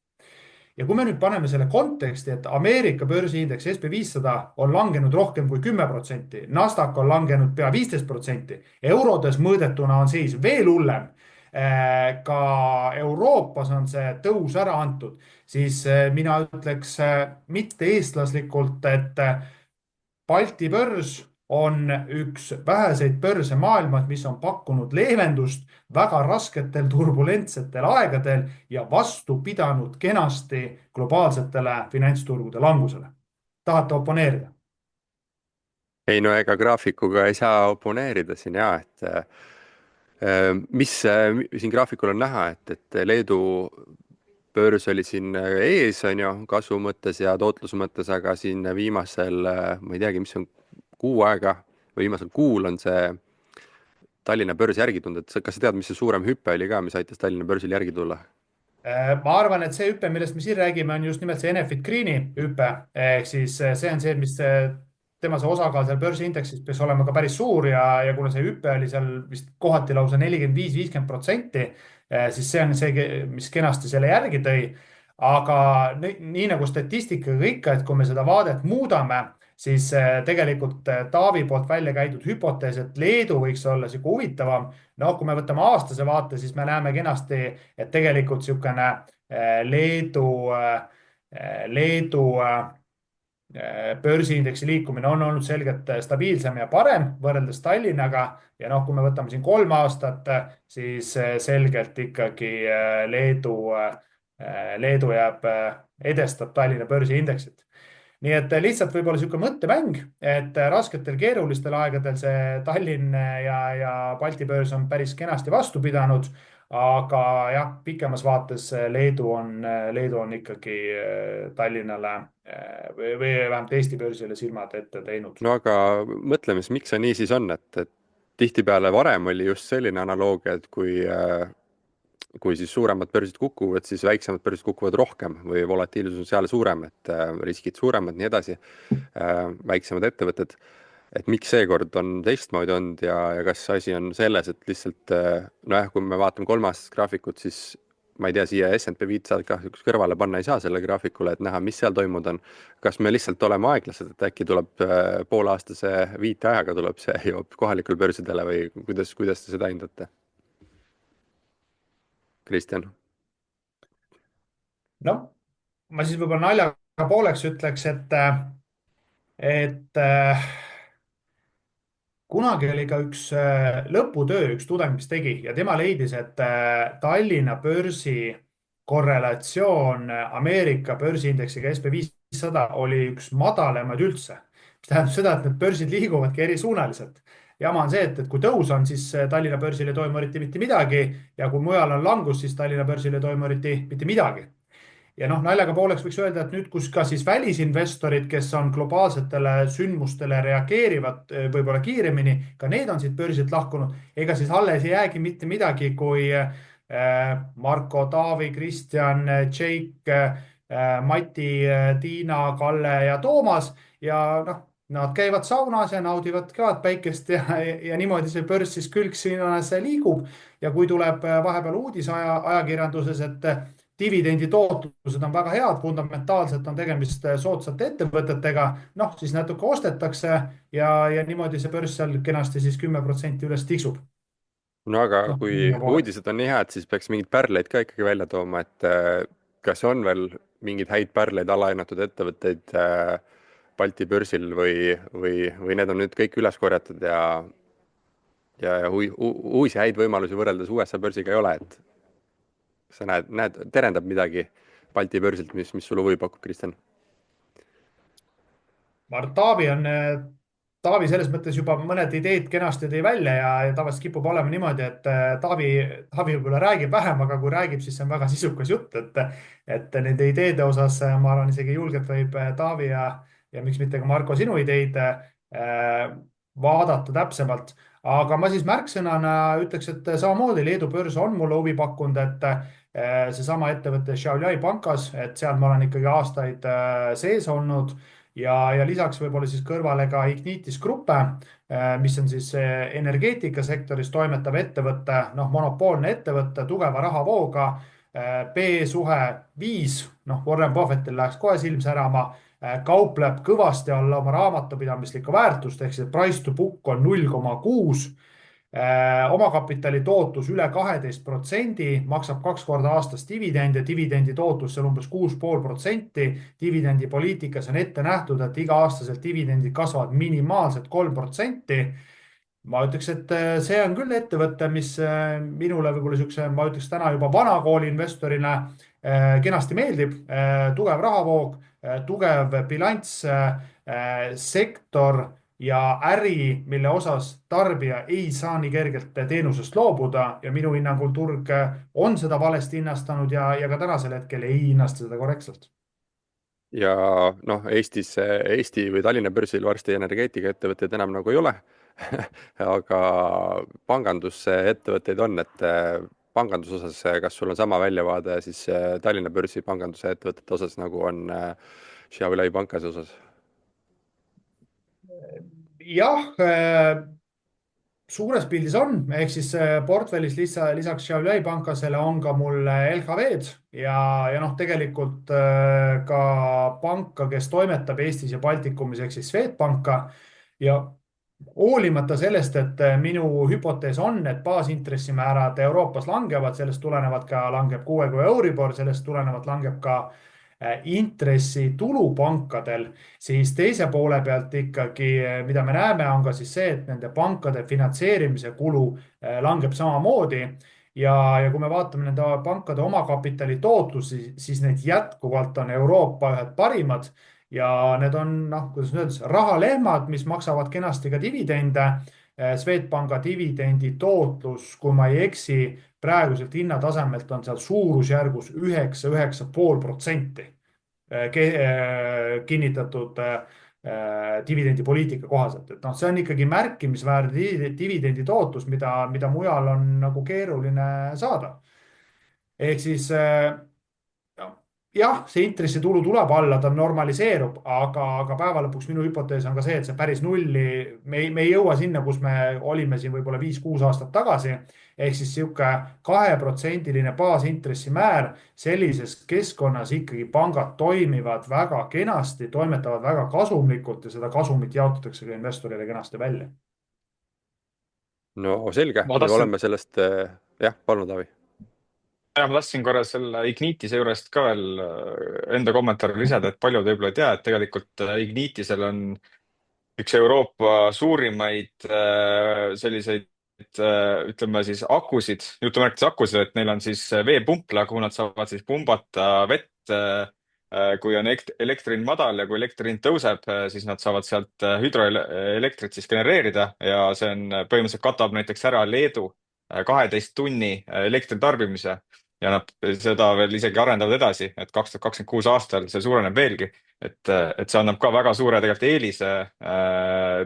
Ja kui me nüüd paneme selle konteksti, et Ameerika börsiindeks SP500 on langenud rohkem kui 10%, Nasdaq on langenud pea 15%, eurodes mõõdetuna on seis veel hullem, ka Euroopas on see tõus ära antud, siis mina ütleks mitte eestlaslikult, et Balti börs on üks väheseid börse maailmas, mis on pakkunud leevendust väga rasketel turbulentsetel aegadel ja vastu pidanud kenasti globaalsetele finantsturgude langusele. Tahate oponeerida? Ei, no ega graafikuga ei saa oponeerida siin ja, et mis siin graafikul on näha, et Leedu börs oli siin ees, on ju, kasvu mõttes ja tootluse mõttes, aga siin viimasel, ma ei teagi, mis on kuu aega või viimasel kuul on see Tallinna börs järgi tulnud, et kas sa tead, mis see suurem hüpe oli ka, mis aitas Tallinna börsil järgi tulla? Ma arvan, et see hüpe, millest me siin räägime, on just nimelt see Enefit Greeni hüpe, ehk siis see on see, mis tema see osakaal seal börsiindeksis peaks olema ka päris suur ja kuna see hüpe oli seal vist kohati lausa 45-50%, siis see on see, mis kenasti selle järgi tõi. aga nii nagu statistikaga ikka, et kui me seda vaadet muudame, siis tegelikult Taavi poolt välja käidud hüpotees, et Leedu võiks olla sihuke huvitavam. No kui me võtame aastase vaate, siis me näeme kenasti, et tegelikult niisugune Leedu, Leedu börsiindeksi liikumine on olnud selgelt stabiilsem ja parem võrreldes Tallinnaga. Ja noh, kui me võtame siin 3 aastat, siis selgelt ikkagi Leedu edestab Tallinna börsiindeksit. Nii et lihtsalt võib-olla niisugune mõttemäng, et rasketel keerulistel aegadel see Tallinn ja Balti börs on päris kenasti vastu pidanud. Aga jah, pikemas vaates Leedu on ikkagi Tallinnale või vähemalt Eesti börsile silmad ette teinud. no aga mõtleme siis, miks see nii siis on, et tihtipeale varem oli just selline analoogia, et kui siis suuremad börsid kukuvad, siis väiksemad börsid kukuvad rohkem või volatiilsus on seal suurem, et riskid suuremad, nii edasi, väiksemad ettevõtted. Et miks seekord on teistmoodi olnud ja kas asi on selles, et lihtsalt nojah, kui me vaatame 3-aastast graafikut, siis ma ei tea, siia S&P 500 kahjuks kõrvale panna ei saa selle graafikule, et näha, mis seal toimunud on. Kas me lihtsalt oleme aeglased, et äkki tuleb poolaastase viiteajaga tuleb see jõuab kohalikul börsidele või kuidas te seda hindate? Kristjan? noh, ma siis võib-olla naljaga pooleks ütleks, et kunagi oli ka üks lõputöö, üks tudeng, mis tegi ja tema leidis, et Tallinna börsi korrelatsioon Ameerika börsiindeksiga SB500 oli üks madalamaid üldse. Mis tähendab seda, et need börsid liiguvadki erisuunaliselt. Jama on see, et kui tõus on, siis Tallinna börsil ei toimu eriti mitte midagi ja kui mujal on langus, siis Tallinna börsil ei toimu eriti mitte midagi. Ja noh, naljaga pooleks võiks öelda, et nüüd, kus ka siis välisinvestorid, kes on globaalsetele sündmustele reageerivad võib-olla kiiremini, ka need on siit börsilt lahkunud, ega siis alles ei jäägi mitte midagi, kui Marko, Taavi, Kristjan, Tšeik, Mati, Tiina, Kalle ja Toomas ja noh, nad käivad saunas ja naudivad kevadpäikest ja niimoodi see börs siis külgsinas liigub. Ja kui tuleb vahepeal uudis ajakirjanduses, et dividendi tootlused on väga head, fundamentaalselt on tegemist soodsate ettevõtetega, noh, siis natuke ostetakse ja niimoodi see börs seal kenasti siis 10% üles tiksub. No aga noh, kui uudised on nii head, siis peaks mingeid pärleid ka ikkagi välja tooma, et kas on veel mingeid häid pärleid alahinnatud ettevõtteid Balti börsil või need on nüüd kõik üles korjatud ja uusi häid võimalusi võrreldes USA börsiga ei ole, et sa terendab midagi Balti börsilt, mis sulle huvi pakub, Kristjan? ma arvan, Taavi selles mõttes juba mõned ideed kenasti tõi välja ja tavaliselt kipub olema niimoodi, et Taavi võib-olla räägib vähem, aga kui räägib, siis see on väga sisukas jutt, et nende ideede osas ma arvan, isegi julgelt võib Taavi ja miks mitte ka Marko sinu ideid vaadata täpsemalt. Aga ma siis märksõnana ütleks, et samamoodi Leedu börs on mulle huvi pakkunud, et seesama ettevõte Šiauliai pankas, et seal ma olen ikkagi aastaid sees olnud ja lisaks võib-olla siis kõrvale ka Ignitis Gruppe, mis on siis energeetikasektoris toimetav ettevõte, noh, monopoolne ettevõte, tugeva rahavooga, B-suhe 5, noh, Warren Buffettil läheks kohe silm särama, kaupleb kõvasti alla oma raamatupidamislikku väärtust, ehk see price to book on 0,6. Omakapitali tootlus üle 12%, maksab 2 korda aastas dividende, dividendi tootlus seal umbes 6,5%. Dividendipoliitikas on ette nähtud, et iga-aastaselt dividendid kasvavad minimaalselt 3%. Ma ütleks, et see on küll ettevõte, mis minule võib-olla niisuguse, ma ütleks täna juba vanakooli investorina kenasti meeldib. Tugev rahavoog, tugev bilanss, sektor ja äri, mille osas tarbija ei saa nii kergelt teenusest loobuda ja minu hinnangul turg on seda valesti hinnastanud ja ka tänasel hetkel ei hinnasta seda korrektselt. Ja noh, Eesti või Tallinna börsil varsti energeetikaettevõtteid enam nagu ei ole, aga pangandusettevõtteid on, et panganduse osas, kas sul on sama väljavaade siis Tallinna börsi panganduse ettevõtete osas, nagu on Šiauliai pankase osas? Jah, suures pildis on, ehk siis portfellis lisaks Šiauliai pankasele on ka mul LHV-d ja noh, tegelikult ka panka, kes toimetab Eestis ja Baltikumis ehk siis Swedbanka ja hoolimata sellest, et minu hüpotees on, et baasintressimäärad Euroopas langevad, sellest tulenevalt ka langeb 6 kuu Euribor, sellest tulenevalt langeb ka intressitulu pankadel, siis teise poole pealt ikkagi, mida me näeme, on ka siis see, et nende pankade finantseerimise kulu langeb samamoodi. Ja kui me vaatame nende pankade omakapitali tootlusi, siis need jätkuvalt on Euroopa ühed parimad ja need on, noh, kuidas nüüd öelda, rahalehmad, mis maksavad kenasti ka dividende. Swedbanka dividendi tootlus, kui ma ei eksi, praeguselt hinnatasemelt on seal suurusjärgus 9–9,5% kinnitatud dividendipoliitika kohaselt. Et noh, see on ikkagi märkimisväärne dividendi tootlus, mida mujal on nagu keeruline saada. Ehk siis jah, see intressitulu tuleb alla, ta normaliseerub, aga päeva lõpuks minu hüpotees on ka see, et see päris nulli, me ei jõua sinna, kus me olime siin võib-olla 5–6 aastat tagasi. Ehk siis sihuke 2%-line baasintressimäär, sellises keskkonnas ikkagi pangad toimivad väga kenasti, toimetavad väga kasumlikult ja seda kasumit jaotatakse ka investorile kenasti välja. no selge, ma me tahtsin oleme sellest, jah, palun, Taavi. jah, ma tahtsin korra selle Ignitise juurest ka veel enda kommentaari lisada, et paljud võib-olla ei tea, et tegelikult Ignitisel on üks Euroopa suurimaid selliseid ütleme siis akusid, jutumärkides akusid, et neil on siis veepumpla, kuhu nad saavad siis pumbata vett, kui on elektri hind madal ja kui elektri hind tõuseb, siis nad saavad sealt hüdroelektrit siis genereerida ja see on põhimõtteliselt katab näiteks ära Leedu 12 tunni elektritarbimise ja nad seda veel isegi arendavad edasi, et 2026 aastal see suureneb veelgi. Et see annab ka väga suure tegelikult eelise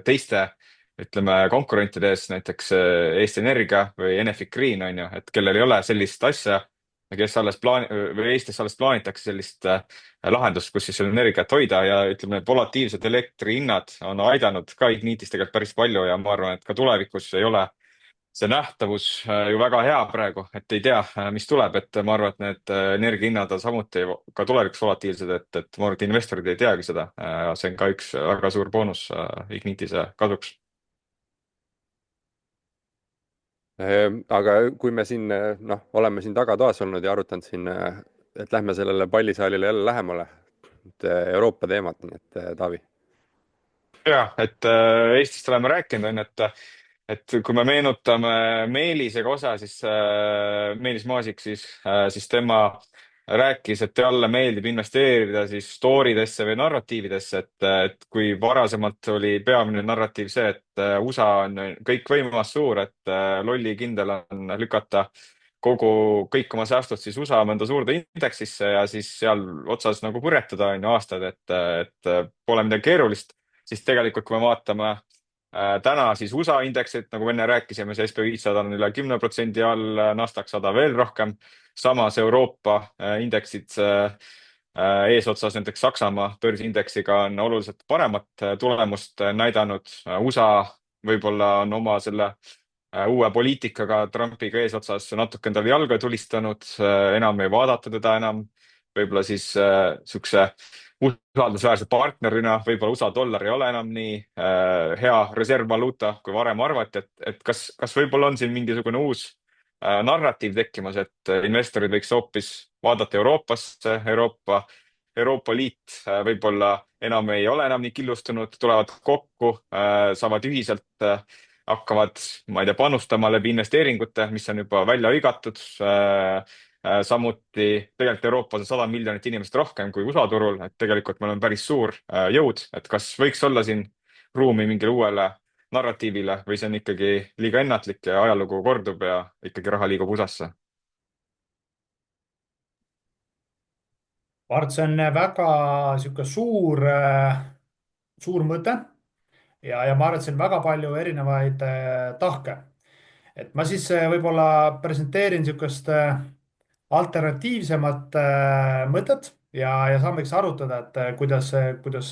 teiste, ütleme, konkurentide ees, näiteks Eesti Energia või Enefit Green on ju, et kellel ei ole sellist asja, kes alles või Eestis alles plaanitakse sellist lahendust, kus siis energiat hoida ja ütleme, need volatiilsed elektrihinnad on aidanud ka Ignitis tegelikult päris palju ja ma arvan, et ka tulevikus ei ole see nähtavus ju väga hea praegu, et ei tea, mis tuleb, et ma arvan, et need energiahinnad on samuti ka tulevikus volatiilsed, et ma arvan, et investorid ei teagi seda. See on ka üks väga suur boonus Ignitise kasuks. Aga kui me siin, noh, oleme siin tagatoas olnud ja arutanud siin, et lähme sellele pallisaalile jälle lähemale, et Euroopa teemat, nii et Taavi. ja, et Eestist oleme rääkinud, on ju, et kui me meenutame Meelisega osa, siis Meelis Maasik, siis tema rääkis, et talle meeldib investeerida siis story desse või narratiividesse, et kui varasemalt oli peamine narratiiv see, et USA on kõikvõimas suur, et lollikindel on lükata kõik oma säästud siis USA mõnda suurde indeksisse ja siis seal otsas nagu purjetada on ju aastad, et pole midagi keerulist, siis tegelikult, kui me vaatame täna siis USA indeksit, nagu enne rääkisime, see SB500 on üle 10% all, Nasdaq 100 veel rohkem. Samas Euroopa indeksid eesotsas näiteks Saksamaa börsiindeksiga on oluliselt paremat tulemust näidanud. USA võib-olla on oma selle uue poliitikaga Trumpiga eesotsas natuke endale jalga tulistanud, enam ei vaadata teda enam. Võib-olla siis sihukese usaldusväärse partnerina, võib-olla USA dollar ei ole enam nii hea reservvaluuta, kui varem arvati, et kas võib-olla on siin mingisugune uus narratiiv tekkimas, et investorid võiks hoopis vaadata Euroopasse, Euroopa Liit võib-olla enam ei ole enam nii killustunud, tulevad kokku, saavad ühiselt hakkavad, ma ei tea, panustama läbi investeeringute, mis on juba välja hõigatud. Samuti tegelikult Euroopas on 100 miljonit inimest rohkem kui USA turul, et tegelikult me oleme päris suur jõud, et kas võiks olla siin ruumi mingile uuele narratiivile või see on ikkagi liiga ennatlik ja ajalugu kordub ja ikkagi raha liigub USA-sse? Mart, see on väga sihuke suur mõte ja ma arvan, et siin on väga palju erinevaid tahke. Et ma siis võib-olla presenteerin niisugust alternatiivsemat mõtet ja saame eks arutada, et kuidas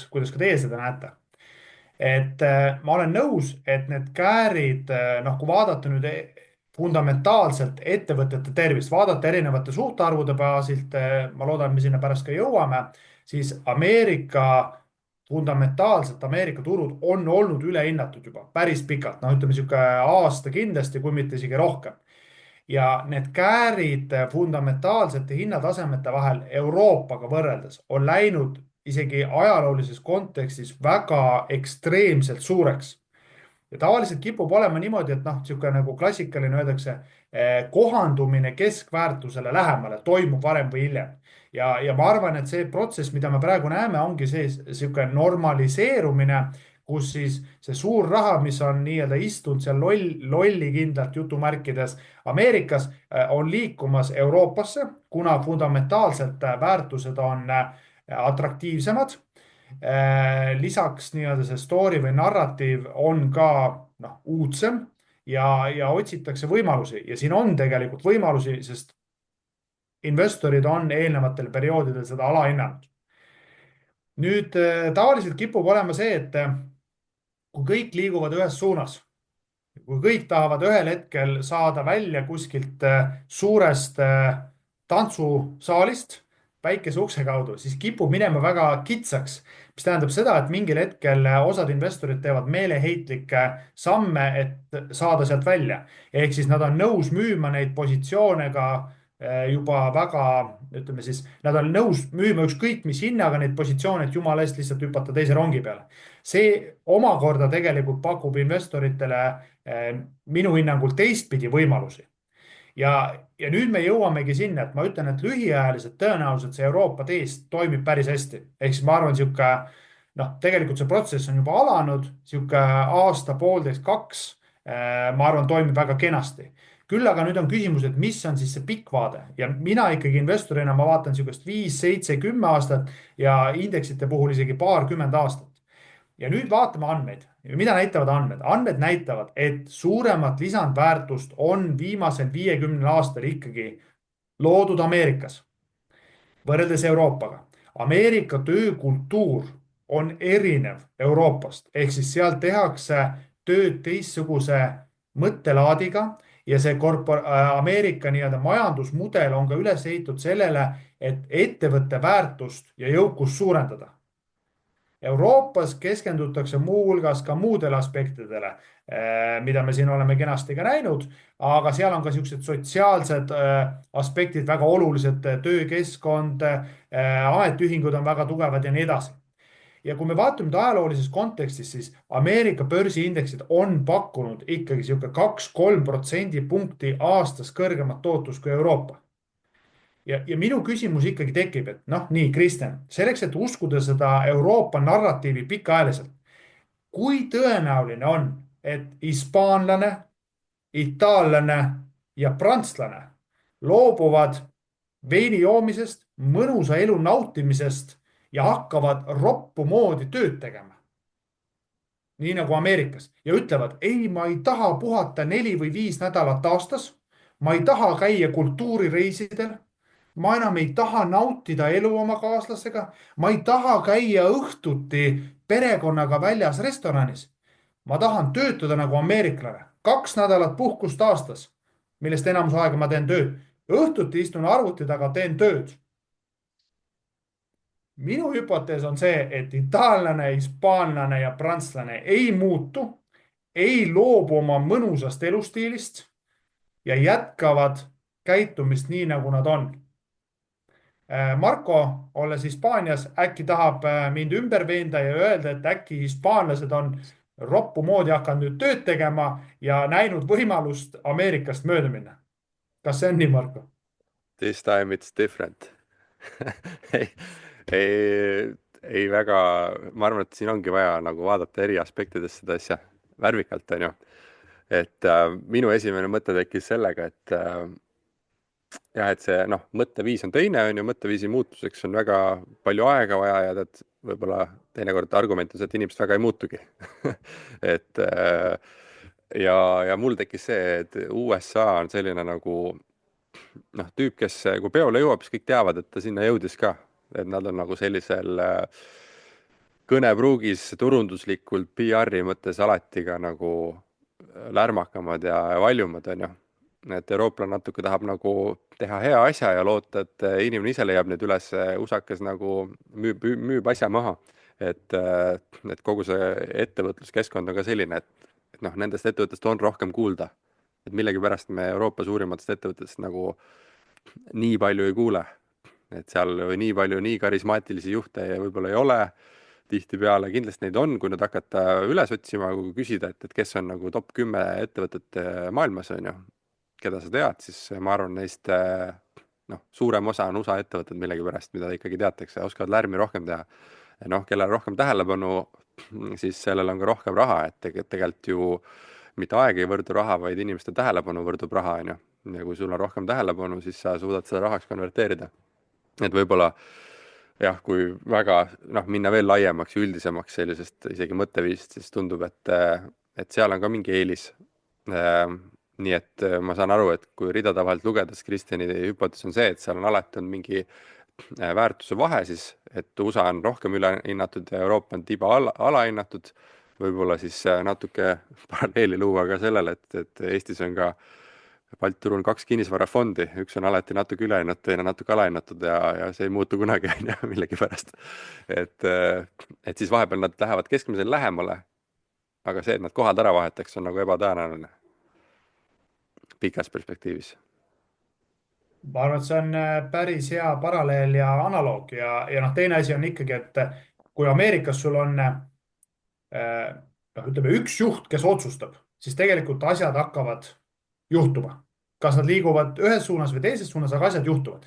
ka teie seda näete. et ma olen nõus, et need käärid, noh, kui vaadata nüüd fundamentaalselt ettevõtete tervist, vaadata erinevate suhtarvude baasilt, ma loodan, me sinna pärast ka jõuame, siis fundamentaalselt Ameerika turud on olnud ülehinnatud juba päris pikalt, no ütleme niisugune aasta kindlasti, kui mitte isegi rohkem. Ja need käärid fundamentaalsete hinnatasemete vahel Euroopaga võrreldes on läinud isegi ajaloolises kontekstis väga ekstreemselt suureks. Ja tavaliselt kipub olema niimoodi, et noh, niisugune nagu klassikaline öeldakse, kohandumine keskväärtusele lähemale toimub varem või hiljem. Ja ma arvan, et see protsess, mida me praegu näeme, ongi see niisugune normaliseerumine, kus siis see suur raha, mis on nii-öelda istunud seal lollikindlalt jutumärkides Ameerikas, on liikumas Euroopasse, kuna fundamentaalselt väärtused on atraktiivsemad. Lisaks nii-öelda see story või narratiiv on ka noh, uudsem ja otsitakse võimalusi ja siin on tegelikult võimalusi, sest investorid on eelnevatel perioodidel seda alahinnanud. Nüüd tavaliselt kipub olema see, et kui kõik liiguvad ühes suunas, kui kõik tahavad ühel hetkel saada välja kuskilt suurest tantsusaalist väikese ukse kaudu, siis kipub minema väga kitsaks, mis tähendab seda, et mingil hetkel osad investorid teevad meeleheitlikke samme, et saada sealt välja. Ehk siis nad on nõus müüma neid positsioone ka juba väga, ütleme siis, nad on nõus müüma ükskõik mis hinnaga neid positsioone, et jumala eest lihtsalt hüpata teise rongi peale. See omakorda tegelikult pakub investoritele minu hinnangul teistpidi võimalusi. Ja nüüd me jõuamegi sinna, et ma ütlen, et lühiajaliselt tõenäoliselt see Euroopa teest toimib päris hästi. Ehk siis ma arvan, noh, tegelikult see protsess on juba alanud, aasta, poolteist, 2, ma arvan, toimib väga kenasti. Küll aga nüüd on küsimus, et mis on siis see pikk vaade ja mina ikkagi investorina, ma vaatan 5, 7, 10 aastat ja indeksite puhul isegi paarkümmend aastat. Ja nüüd vaatame andmeid. Mida näitavad andmed? Andmed näitavad, et suuremat lisandväärtust on viimasel 50 aastal ikkagi loodud Ameerikas võrreldes Euroopaga. Ameerika töökultuur on erinev Euroopast, ehk siis seal tehakse tööd teistsuguse mõttelaadiga ja see Ameerika nii-öelda majandusmudel on ka üles ehitatud sellele, et ettevõtte väärtust ja jõukust suurendada. Euroopas keskendutakse muuhulgas ka muudele aspektidele, mida me siin oleme kenasti ka näinud, aga seal on ka niisugused sotsiaalsed aspektid väga olulised, töökeskkond, ametiühingud on väga tugevad ja nii edasi. Ja kui me vaatame ajaloolises kontekstis, siis Ameerika börsiindeksid on pakkunud ikkagi 2-3% aastas kõrgemat tootlust kui Euroopa. Ja minu küsimus ikkagi tekib, et noh, nii, Kristjan, selleks, et uskuda seda Euroopa narratiivi pikaajaliselt, kui tõenäoline on, et hispaanlane, itaallane ja prantslane loobuvad veini joomisest, mõnusa elu nautimisest ja hakkavad roppu moodi tööd tegema. Nii nagu Ameerikas ja ütlevad, ei, ma ei taha puhata 4 või 5 nädalat aastas, ma ei taha käia kultuurireisidel, ma enam ei taha nautida elu oma kaaslasega, ma ei taha käia õhtuti perekonnaga väljas restoranis. Ma tahan töötada nagu ameeriklane, 2 nädalat puhkust aastas, millest enamus aega ma teen tööd. Õhtuti istun arvuti taga, teen tööd. Minu hüpotees on see, et itaallane, hispaanlane ja prantslane ei muutu, ei loobu oma mõnusast elustiilist ja jätkavad käitumist nii, nagu nad on. Marko, olles Hispaanias, äkki tahab mind ümber veenda ja öelda, et äkki hispaanlased on roppu moodi hakanud nüüd tööd tegema ja näinud võimalust Ameerikast mööda minna. Kas see on nii, Marko? This time it's different. ei väga, ma arvan, et siin ongi vaja nagu vaadata eri aspektidest seda asja värvikalt, on ju. Et minu esimene mõte tekkis sellega, et jah, et see mõtteviis on teine, on ju, mõtteviisi muutuseks on väga palju aega vaja ja tead, võib-olla teinekord argument on see, et inimesed väga ei muutugi. et ja mul tekkis see, et USA on selline nagu tüüp, kes kui peole jõuab, siis kõik teavad, et ta sinna jõudis ka. Et nad on nagu sellisel kõnepruugis turunduslikult PR-i mõttes alati ka nagu lärmakamad ja valjumad, on ju. Et eurooplane natuke tahab nagu teha hea asja ja loota, et inimene ise leiab need üles, usakas nagu müüb asja maha. Et kogu see ettevõtluskeskkond on ka selline, et noh, nendest ettevõttest on rohkem kuulda. Et millegipärast me Euroopa suurimatest ettevõtetest nagu nii palju ei kuule. Et seal nii palju nii karismaatilisi juhte võib-olla ei ole tihtipeale, kindlasti neid on, kui nüüd hakata üles otsima, kui küsida, et kes on nagu top 10 ettevõtet maailmas, on ju, keda sa tead, siis ma arvan, neist noh, suurem osa on USA ettevõtted millegipärast, mida ikkagi teatakse, oskavad lärmi rohkem teha. Noh, kellel rohkem tähelepanu, siis sellel on ka rohkem raha, et tegelikult ju mitte aeg ei võrdu raha, vaid inimeste tähelepanu võrdub raha, on ju. Ja kui sul on rohkem tähelepanu, siis sa suudad seda rahaks konverteerida. Et võib-olla jah, kui väga minna veel laiemaks ja üldisemaks sellisest isegi mõtteviisist, siis tundub, et seal on ka mingi eelis. Nii et ma saan aru, et kui ridade vahelt lugedes Kristjani hüpotees on see, et seal on alati olnud mingi väärtuse vahe siis, et USA on rohkem ülehinnatud ja Euroopa on tiba alahinnatud, võib-olla siis natuke paralleeli luua ka sellele, et Eestis on ka Balti turul 2 kinnisvarafondi, üks on alati natuke ülehinnatud, teine natuke alahinnatud ja see ei muutu kunagi, on ju, millegipärast. Et siis vahepeal nad lähevad keskmisele lähemale, aga see, et nad kohad ära vahetaks, on nagu ebatõenäoline pikas perspektiivis. ma arvan, et see on päris hea paralleel ja analoog ja noh, teine asi on ikkagi, et kui Ameerikas sul on noh, ütleme üks juht, kes otsustab, siis tegelikult asjad hakkavad juhtuma. Kas nad liiguvad ühes suunas või teises suunas, aga asjad juhtuvad.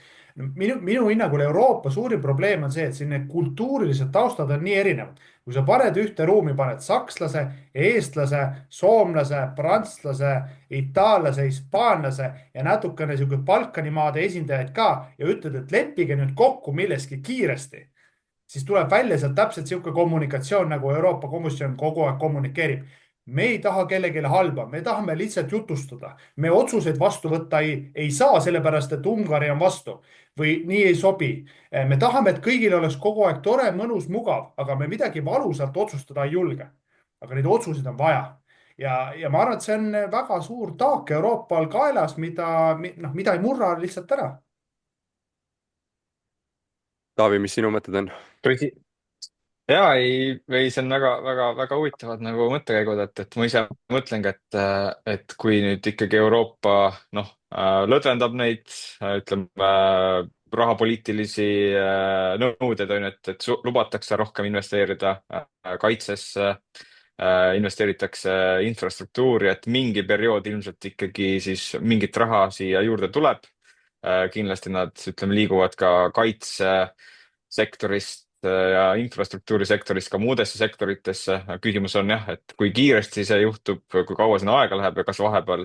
Minu hinnangul Euroopa suurim probleem on see, et siin need kultuurilised taustad on nii erinevad. Kui sa paned ühte ruumi, paned sakslase, eestlase, soomlase, prantslase, itaallase, hispaanlase ja natukene niisugune Balkanimaade esindajaid ka ja ütled, et leppige nüüd kokku milleski kiiresti, siis tuleb välja sealt täpselt niisugune kommunikatsioon, nagu Euroopa Komisjon kogu aeg kommunikeerib. Me ei taha kellelegi halba, me tahame lihtsalt jutustada. Me otsuseid vastu võtta ei saa, sellepärast et Ungari on vastu või nii ei sobi. Me tahame, et kõigil oleks kogu aeg tore, mõnus, mugav, aga me midagi valusalt otsustada ei julge. Aga neid otsuseid on vaja. Ja ma arvan, et see on väga suur taak Euroopal kaelas, mida ei murra lihtsalt ära. Taavi, mis sinu mõtted on? ja ei, see on väga huvitavad nagu mõttekäigud, et ma ise mõtlengi, et kui nüüd ikkagi Euroopa lõdvendab neid, ütleme, rahapoliitilisi nõudeid on ju, et lubatakse rohkem investeerida kaitsesse, investeeritakse infrastruktuuri, et mingi periood ilmselt ikkagi siis mingit raha siia juurde tuleb. Kindlasti nad, ütleme, liiguvad ka kaitsesektorist ja infrastruktuurisektorist ka muudesse sektoritesse. Küsimus on jah, et kui kiiresti see juhtub, kui kaua sinna aega läheb ja kas vahepeal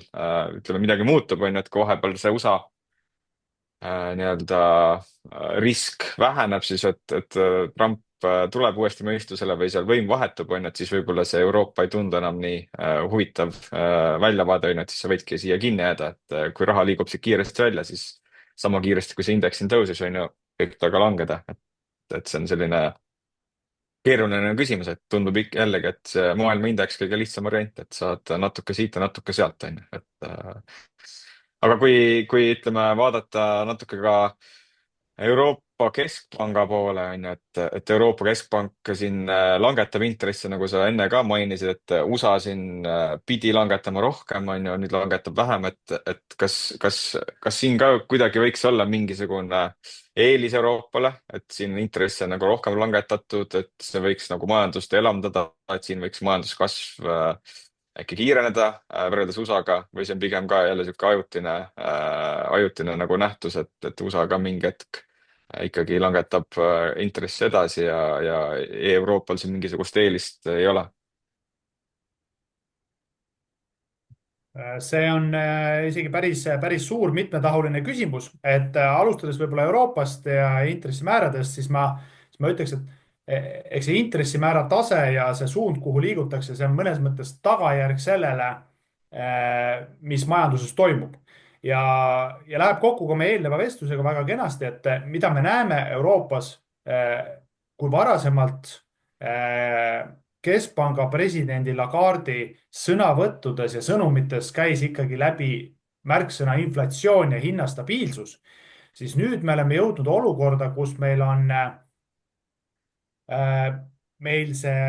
ütleme midagi muutub, on ju, et kui vahepeal see USA nii-öelda risk väheneb, siis et Trump tuleb uuesti mõistusele või seal võim vahetub, on ju, et siis võib-olla see Euroopa ei tundu enam nii huvitav väljavaade, on ju, et siis sa võidki siia kinni jääda, et kui raha liigub siit kiiresti välja, siis sama kiiresti, kui see indeks siin tõusis, on ju, võib ta ka langeda, et see on selline keeruline küsimus, et tundub jällegi, et see maailma indeks kõige lihtsam variant, et saad natuke siit ja natuke sealt, on ju, aga kui ütleme, vaadata natuke ka Euroopa Keskpanga poole, on ju, et Euroopa Keskpank siin langetab intresse, nagu sa enne ka mainisid, et USA siin pidi langetama rohkem, on ju, nüüd langetab vähem, et kas siin ka kuidagi võiks olla mingisugune eelis Euroopale, et siin intresse nagu rohkem langetatud, et see võiks nagu majandust elavdada, et siin võiks majanduskasv äkki kiireneda võrreldes USA-ga või see on pigem ka jälle niisugune ajutine nagu nähtus, et USA ka mingi hetk ikkagi langetab intressi edasi ja Euroopal siin mingisugust eelist ei ole. See on isegi päris suur mitmetahuline küsimus, et alustades võib-olla Euroopast ja intressimääradest, siis ma ütleks, et eks see intressimäära tase ja see suund, kuhu liigutakse, see on mõnes mõttes tagajärg sellele, mis majanduses toimub. Ja läheb kokku ka meie eelneva vestlusega väga kenasti, et mida me näeme Euroopas, kui varasemalt keskpanga presidendi Lagarde'i sõnavõttudes ja sõnumites käis ikkagi läbi märksõna inflatsioon ja hinnastabiilsus, siis nüüd me oleme jõudnud olukorda, kus meil see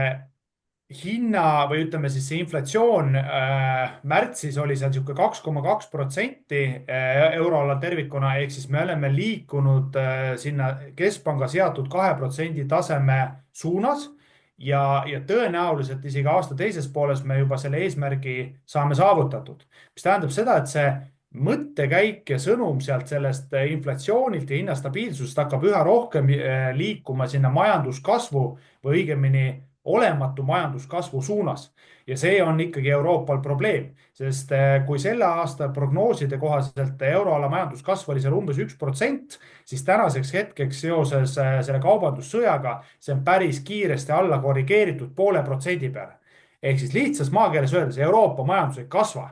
hinna või ütleme siis see inflatsioon märtsis oli seal niisugune 2,2% euroalal tervikuna, ehk siis me oleme liikunud sinna keskpanga seatud 2% taseme suunas ja tõenäoliselt isegi aasta teises pooles me juba selle eesmärgi saame saavutatud, mis tähendab seda, et see mõttekäik ja sõnum sealt sellest inflatsioonilt ja hinnastabiilsusest hakkab üha rohkem liikuma sinna majanduskasvu või õigemini olematu majanduskasvu suunas. Ja see on ikkagi Euroopal probleem, sest kui selle aasta prognooside kohaselt euroala majanduskasv oli seal umbes 1%, siis tänaseks hetkeks seoses selle kaubandussõjaga see on päris kiiresti alla korrigeeritud 0,5% peale. Ehk siis lihtsas maakeeles öeldes Euroopa majandus ei kasva.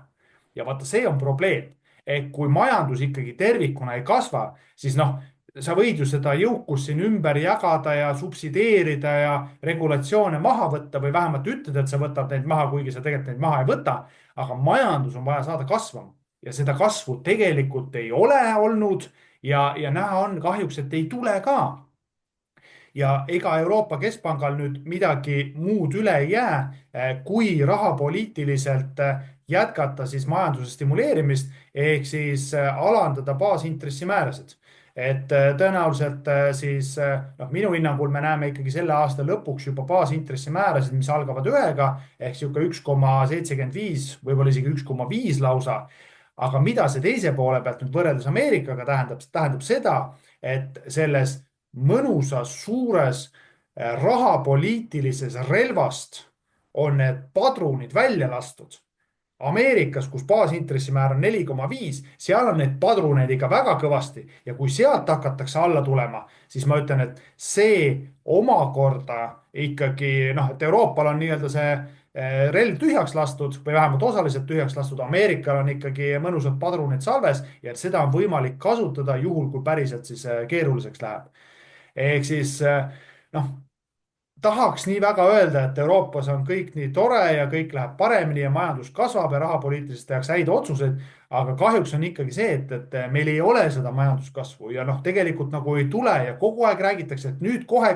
Ja vaata, see on probleem. Ehk kui majandus ikkagi tervikuna ei kasva, siis noh, sa võid ju seda jõukust siin ümber jagada ja subsideerida ja regulatsioone maha võtta või vähemalt ütelda, et sa võtad neid maha, kuigi sa tegelikult neid maha ei võta. Aga majandus on vaja saada kasvama ja seda kasvu tegelikult ei ole olnud ja näha on kahjuks, et ei tule ka. Ja ega Euroopa Keskpangal nüüd midagi muud üle ei jää, kui rahapoliitiliselt jätkata siis majanduse stimuleerimist ehk siis alandada baasintressimäärasid. Et tõenäoliselt siis minu hinnangul me näeme ikkagi selle aasta lõpuks juba baasintressimäärasid, mis algavad 1-ga ehk sihuke 1,75, võib-olla isegi 1,5 lausa. Aga mida see teise poole pealt nüüd võrreldes Ameerikaga tähendab seda, et selles mõnusas suures rahapoliitilises relvast on need padrunid välja lastud. Ameerikas, kus baasintressimäär on 4,5, seal on neid padruneid ikka väga kõvasti ja kui sealt hakatakse alla tulema, siis ma ütlen, et see omakorda ikkagi et Euroopal on nii-öelda see relv tühjaks lastud või vähemalt osaliselt tühjaks lastud, Ameerikal on ikkagi mõnusad padrunid salves ja seda on võimalik kasutada juhul, kui päriselt siis keeruliseks läheb. Ehk siis tahaks nii väga öelda, et Euroopas on kõik nii tore ja kõik läheb paremini ja majandus kasvab ja rahapoliitiliselt tehakse häid otsuseid, aga kahjuks on ikkagi see, et meil ei ole seda majanduskasvu ja tegelikult nagu ei tule ja kogu aeg räägitakse, et nüüd kohe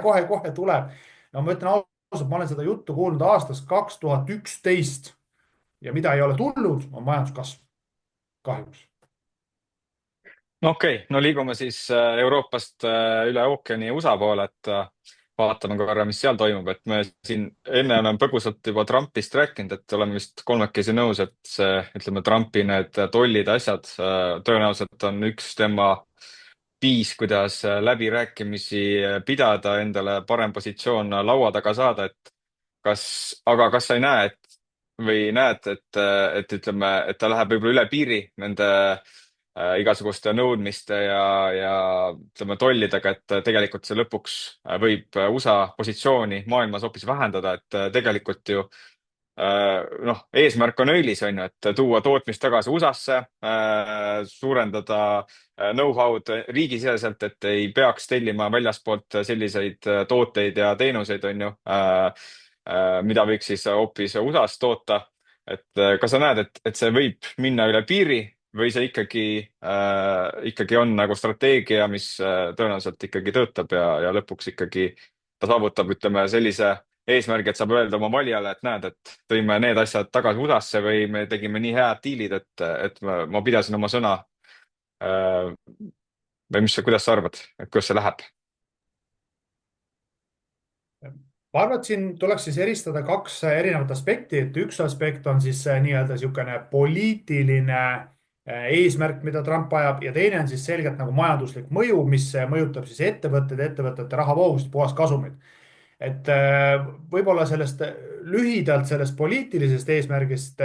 tuleb. No ma ütlen ausalt, ma olen seda juttu kuulnud aastast 2011 ja mida ei ole tulnud, on majanduskasv. Kahjuks. Okei, no liigume siis Euroopast üle ookeani USA poole, et vaatame korra, mis seal toimub, et me siin enne oleme põgusalt juba Trumpist rääkinud, et oleme vist kolmekesi nõus, et see, ütleme, Trumpi need tollid asjad tõenäoliselt on üks tema viis, kuidas läbirääkimisi pidada, endale parem positsioon laua taga saada, et kas sa ei näe, või näed, et ütleme, et ta läheb võib-olla üle piiri nende igasuguste nõudmiste ja ütleme tollidega, et tegelikult see lõpuks võib USA positsiooni maailmas hoopis vähendada, et tegelikult ju eesmärk on õilis, on ju, et tuua tootmist tagasi USA-sse, suurendada know-how'd riigisiseselt, et ei peaks tellima väljaspoolt selliseid tooteid ja teenuseid, on ju, mida võiks siis hoopis USA-s toota. Et kas sa näed, et see võib minna üle piiri või see ikkagi on nagu strateegia, mis tõenäoliselt ikkagi töötab ja lõpuks ikkagi ta saavutab, ütleme, sellise eesmärgi, et saab öelda oma valijale, et näed, et tõime need asjad tagasi USA-sse või me tegime nii head diilid, et ma pidasin oma sõna. Või kuidas sa arvad, et kuidas see läheb? Ma arvan, et siin tuleks siis eristada kaks erinevat aspekti, et üks aspekt on siis nii-öelda niisugune poliitiline eesmärk, mida Trump ajab ja teine on siis selgelt nagu majanduslik mõju, mis mõjutab siis ettevõtete rahavoogusid, puhas kasumit. Et võib-olla lühidalt sellest poliitilisest eesmärgist,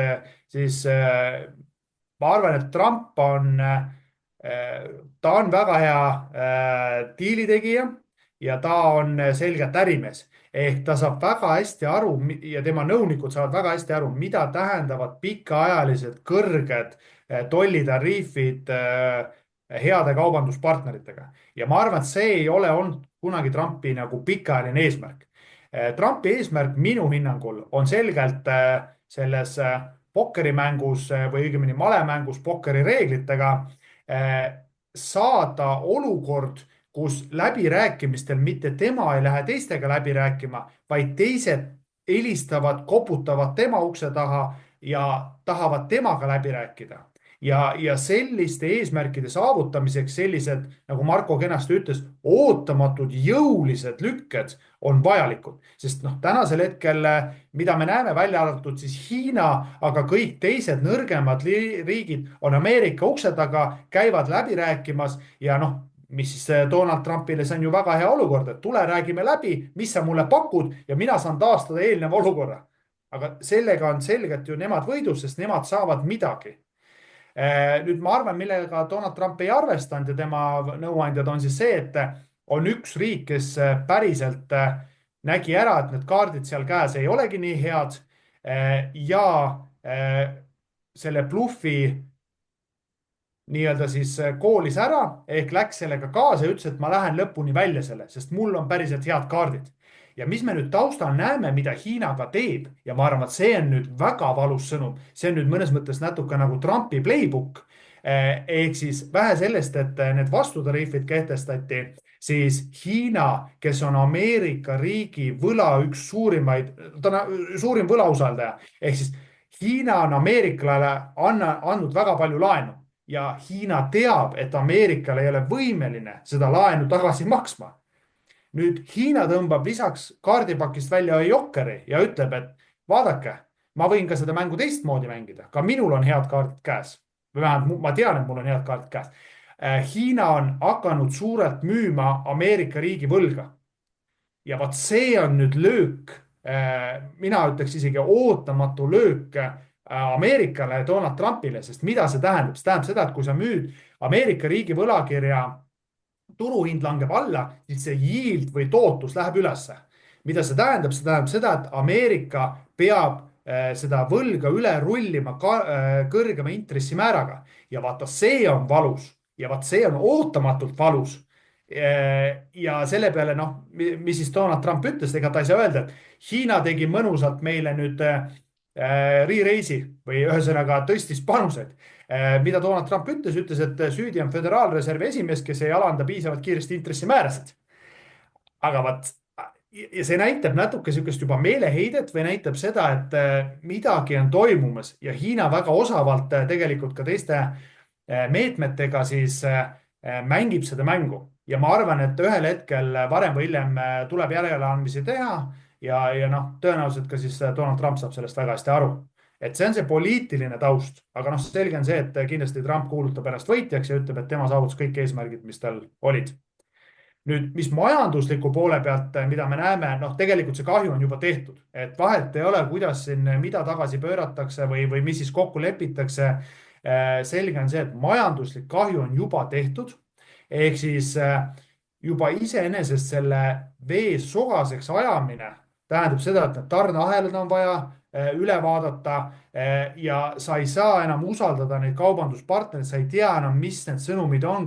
siis ma arvan, et Trump ta on väga hea diilitegija ja ta on selgelt ärimees. Ehk ta saab väga hästi aru ja tema nõunikud saavad väga hästi aru, mida tähendavad pikaajalised kõrged tollitariifid heade kaubanduspartneritega. Ja ma arvan, et see ei ole olnud kunagi Trumpi nagu pikaajaline eesmärk. Trumpi eesmärk minu hinnangul on selgelt selles pokkerimängus või õigemini malemängus pokkeri reeglitega saada olukord, kus läbirääkimistel mitte tema ei lähe teistega läbi rääkima, vaid teised helistavad, koputavad tema ukse taha ja tahavad temaga läbi rääkida. Ja selliste eesmärkide saavutamiseks sellised, nagu Marko kenasti ütles, ootamatud jõulised lükked on vajalikud, sest tänasel hetkel, mida me näeme, välja arvatud siis Hiina, aga kõik teised nõrgemad riigid on Ameerika ukse taga, käivad läbi rääkimas ja mis siis Donald Trumpile, see on ju väga hea olukord, et tule räägime läbi, mis sa mulle pakud ja mina saan taastada eelneva olukorra. Aga sellega on selgelt ju nemad võidus, sest nemad saavad midagi. Nüüd ma arvan, millega Donald Trump ei arvestanud ja tema nõuandjad on siis see, et on üks riik, kes päriselt nägi ära, et need kaardid seal käes ei olegi nii head ja selle bluffi nii-öelda siis koolis ära ehk läks sellega kaasa ja ütles, et ma lähen lõpuni välja selle, sest mul on päriselt head kaardid. Ja mis me nüüd taustal näeme, mida Hiinaga teeb ja ma arvan, et see on nüüd väga valus sõnum. See on nüüd mõnes mõttes natuke nagu Trumpi playbook. Ehk siis vähe sellest, et need vastutariifid kehtestati, siis Hiina, kes on Ameerika riigi võla üks suurimaid, ta on suurim võlausaldaja. Ehk siis Hiina on Ameeriklale andnud väga palju laenu ja Hiina teab, et Ameerikal ei ole võimeline seda laenu tagasi maksma. Nüüd Hiina tõmbab lisaks kaardipakist välja jokkeri ja ütleb, et vaadake, ma võin ka seda mängu teistmoodi mängida. Ka minul on head kaardid käes. Või vähemalt ma tean, et mul on head kaardid käes. Hiina on hakanud suurelt müüma Ameerika riigi võlga. Ja vaat see on nüüd löök, mina ütleks isegi ootamatu löök Ameerikale, Donald Trumpile, sest mida see tähendab? See tähendab seda, et kui sa müüd Ameerika riigi võlakirja turuhind langeb alla, siis see yield või tootlus läheb ülesse. Mida see tähendab? See tähendab seda, et Ameerika peab seda võlga üle rullima kõrgema intressimääraga. Ja vaata, see on valus ja vaat see on ootamatult valus. Ja selle peale, mis siis Donald Trump ütles, ega ta ei saa öelda, et Hiina tegi mõnusalt meile nüüd re-reisi või ühesõnaga tõstis panused. Mida Donald Trump ütles, et süüdi on Föderaalreservi esimees, kes ei alanda piisavalt kiiresti intressimäärasid. Aga vaat, ja see näitab natuke sükest juba meeleheidet või näitab seda, et midagi on toimumas ja Hiina väga osavalt tegelikult ka teiste meetmetega siis mängib seda mängu. Ja ma arvan, et ühel hetkel varem või hiljem tuleb järeleandmisi teha ja tõenäoliselt ka siis Donald Trump saab sellest väga hästi aru. Et see on see poliitiline taust, aga selge on see, et kindlasti Trump kuulutab ennast võitjaks ja ütleb, et tema saavutas kõik eesmärgid, mis tal olid. Nüüd, mis majandusliku poole pealt, mida me näeme, tegelikult see kahju on juba tehtud, et vahet ei ole, kuidas siin, mida tagasi pööratakse või mis siis kokku lepitakse. Selge on see, et majanduslik kahju on juba tehtud, ehk siis juba iseenesest selle vee sogaseks ajamine tähendab seda, et need tarneahelad on vaja üle vaadata ja sa ei saa enam usaldada neid kaubanduspartnereid, sa ei tea enam, mis need sõnumid on,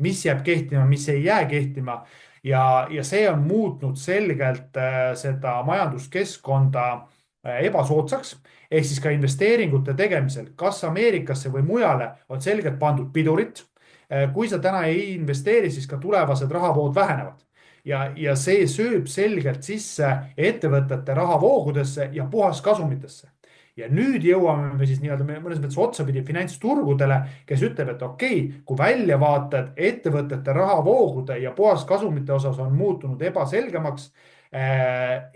mis jääb kehtima, mis ei jää kehtima. Ja see on muutnud selgelt seda majanduskeskkonda ebasoodsaks, ehk siis ka investeeringute tegemisel, kas Ameerikasse või mujale on selgelt pandud pidurit. Kui sa täna ei investeeri, siis ka tulevased rahavood vähenevad. Ja see sööb selgelt sisse ettevõtete rahavoogudesse ja puhaskasumitesse. Ja nüüd jõuame me siis mõnes mõttes otsapidi finantsturgudele, kes ütleb, et okei, kui väljavaated ettevõtete rahavoogude ja puhaskasumite osas on muutunud ebaselgemaks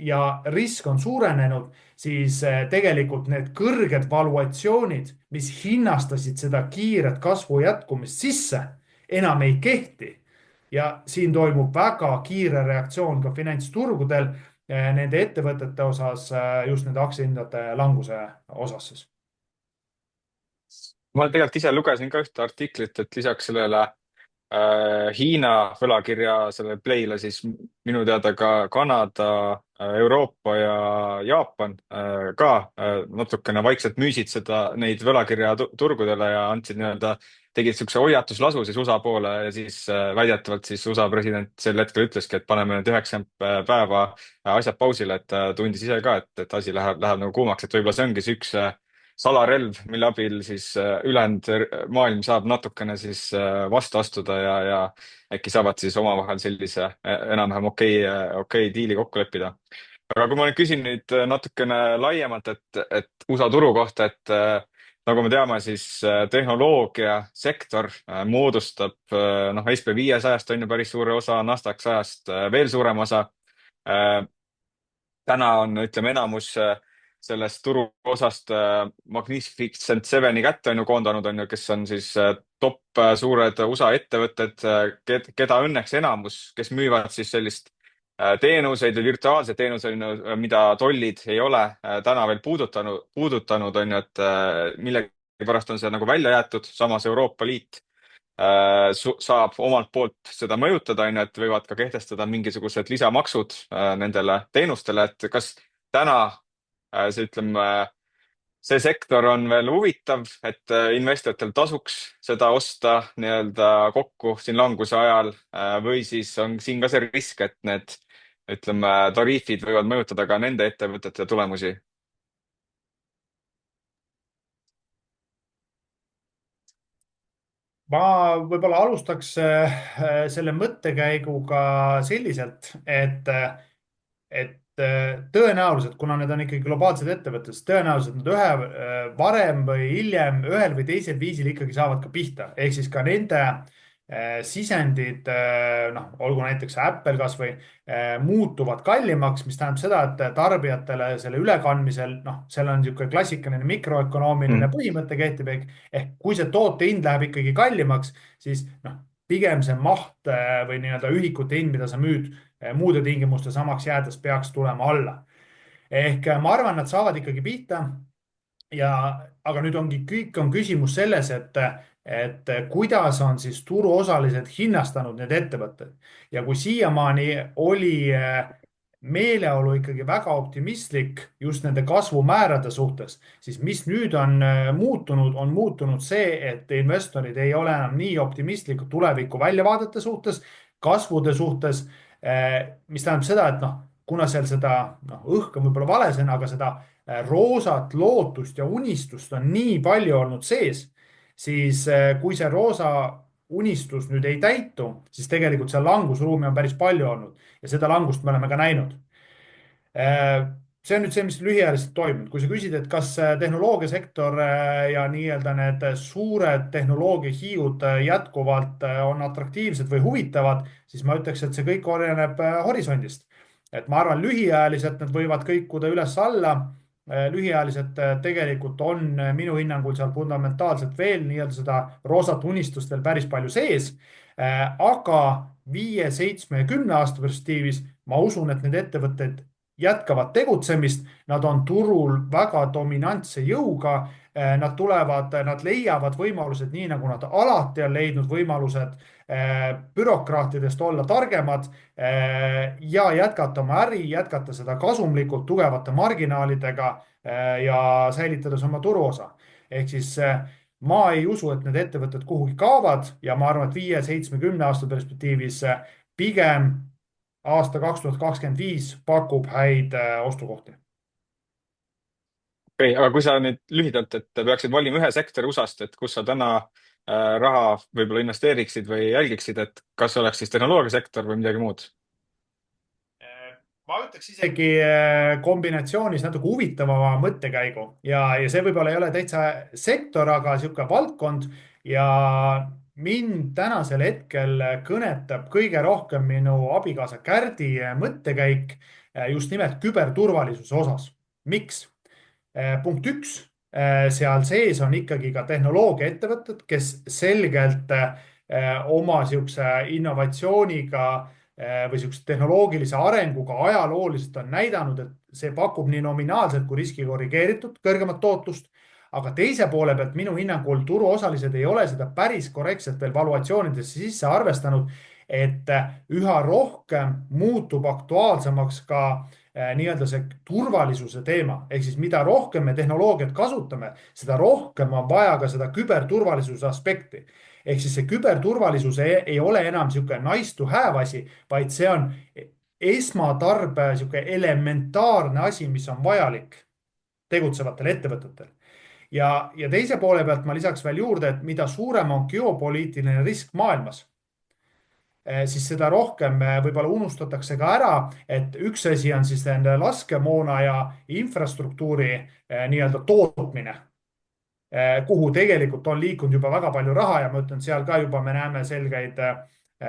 ja risk on suurenenud, siis tegelikult need kõrged valuatsioonid, mis hinnastasid seda kiiret kasvu jätkumist sisse, enam ei kehti. Ja siin toimub väga kiire reaktsioon ka finantsturgudel nende ettevõtete osas, just nende aktsiahindade languse osas siis. Ma tegelikult ise lugesin ka ühte artiklit, et lisaks sellele Hiina võlakirja selle play'le siis minu teada ka Kanada, Euroopa ja Jaapan ka natukene vaikselt müüsid neid võlakirja turgudele ja andsid tegid siukse hoiatuslasu siis USA poole ja siis väidetavalt siis USA president sel hetkel ütleski, et paneme need 90 päeva asjad pausile, et ta tundis ise ka, et asi läheb nagu kuumaks, et võib-olla see ongi see üks salarelv, mille abil siis ülejäänud maailm saab natukene siis vastu astuda ja äkki saavad siis omavahel sellise enam-vähem okei diili kokku leppida. Aga kui ma nüüd küsin nüüd natukene laiemalt, et USA turu kohta, et nagu me teame, siis tehnoloogiasektor moodustab noh, SB500-st on ju päris suure osa, Nasdaq 100-st veel suurem osa. Täna on, ütleme, enamus sellest turuosast Magnificent Seveni kätte on ju koondanud, on ju, kes on siis top suured USA ettevõtted, keda õnneks enamus, kes müüvad siis sellist teenuseid või virtuaalseid teenuseid, mida tollid ei ole täna veel puudutanud, on ju, et millegipärast on see nagu välja jäetud, samas Euroopa Liit saab omalt poolt seda mõjutada, on ju, et võivad ka kehtestada mingisugused lisamaksud nendele teenustele, et kas täna see, ütleme, see sektor on veel huvitav, et investoritel tasuks seda osta nii-öelda kokku siin languse ajal või siis on siin ka see risk, et need, ütleme, tariifid võivad mõjutada ka nende ettevõtete tulemusi? ma võib-olla alustaks selle mõttekäiguga selliselt, et tõenäoliselt, kuna need on ikkagi globaalsed ettevõtted, siis tõenäoliselt nad varem või hiljem ühel või teisel viisil ikkagi saavad ka pihta. Ehk siis ka nende sisendid, noh, olgu näiteks Apple kasvõi, muutuvad kallimaks, mis tähendab seda, et tarbijatele selle ülekandmisel, noh, seal on niisugune klassikaline mikroökonoomiline põhimõte kehtib, ehk kui see toote hind läheb ikkagi kallimaks, siis noh, pigem see maht või nii-öelda ühikute hind, mida sa müüd muude tingimuste samaks jäädes, peaks tulema alla. Ehk ma arvan, nad saavad ikkagi pihta. Aga nüüd ongi, kõik on küsimus selles, et kuidas on siis turuosalised hinnastanud need ettevõtted. Ja kui siiamaani oli meeleolu ikkagi väga optimistlik just nende kasvumäärade suhtes, siis mis nüüd on muutunud see, et investorid ei ole enam nii optimistlikud tuleviku väljavaadete suhtes, kasvude suhtes, mis tähendab seda, et noh, kuna seal seda, noh, õhk on võib-olla vale sõna, aga seda roosat lootust ja unistust on nii palju olnud sees, siis kui see roosa unistus nüüd ei täitu, siis tegelikult seal langusruumi on päris palju olnud ja seda langust me oleme ka näinud. See on nüüd see, mis lühiajaliselt toimub. Kui sa küsid, et kas tehnoloogiasektor ja nii-öelda need suured tehnoloogiahiiud jätkuvalt on atraktiivsed või huvitavad, siis ma ütleks, et see kõik oleneb horisondist. Et ma arvan, lühiajaliselt nad võivad kõikuda üles-alla. Lühiajaliselt tegelikult on minu hinnangul seal fundamentaalselt veel nii-öelda seda roosat unistust veel päris palju sees. Aga 5, 7 ja 10 aasta perspektiivis ma usun, et need ettevõtted jätkavad tegutsemist, nad on turul väga dominantse jõuga, nad leiavad võimalused nii, nagu nad alati on leidnud võimalused bürokraatidest olla targemad ja jätkata oma äri, jätkata seda kasumlikult tugevate marginaalidega ja säilitades oma turuosa. Ehk siis ma ei usu, et need ettevõtted kuhugi kaovad ja ma arvan, et 5, 7, 10 aasta perspektiivis pigem aasta 2025 pakub häid ostukohti. Okei, aga kui sa nüüd lühidalt, et peaksid valima ühe sektori USA-st, et kus sa täna raha võib-olla investeeriksid või jälgiksid, et kas oleks siis tehnoloogiasektor või midagi muud? Ma ütleks isegi kombinatsioonis natuke huvitavama mõttekäigu ja see võib-olla ei ole täitsa sektor, aga niisugune valdkond ja mind tänasel hetkel kõnetab kõige rohkem minu abikaasa Kärdi mõttekäik just nimelt küberturvalisuse osas. Miks? Punkt 1, seal sees on ikkagi ka tehnoloogiaettevõtted, kes selgelt oma niisuguse innovatsiooniga või niisuguse tehnoloogilise arenguga ajalooliselt on näidanud, et see pakub nii nominaalselt kui riski korrigeeritud kõrgemat tootlust. Aga teise poole pealt minu hinnangul turuosalised ei ole seda päris korrektselt veel valuatsioonidesse sisse arvestanud. et üha rohkem muutub aktuaalsemaks ka nii-öelda see turvalisuse teema. Ehk siis mida rohkem me tehnoloogiat kasutame, seda rohkem on vaja ka seda küberturvalisuse aspekti. Ehk siis see küberturvalisus ei ole enam niisugune nice to have asi, vaid see on esmatarbe niisugune elementaarne asi, mis on vajalik tegutsevatel ettevõtetel. Ja teise poole pealt ma lisaks veel juurde, et mida suurem on geopoliitiline risk maailmas, siis seda rohkem võib-olla unustatakse ka ära, et üks asi on siis nende laskemoona ja infrastruktuuri nii-öelda tootmine, kuhu tegelikult on liikunud juba väga palju raha ja ma ütlen, seal ka juba me näeme selgeid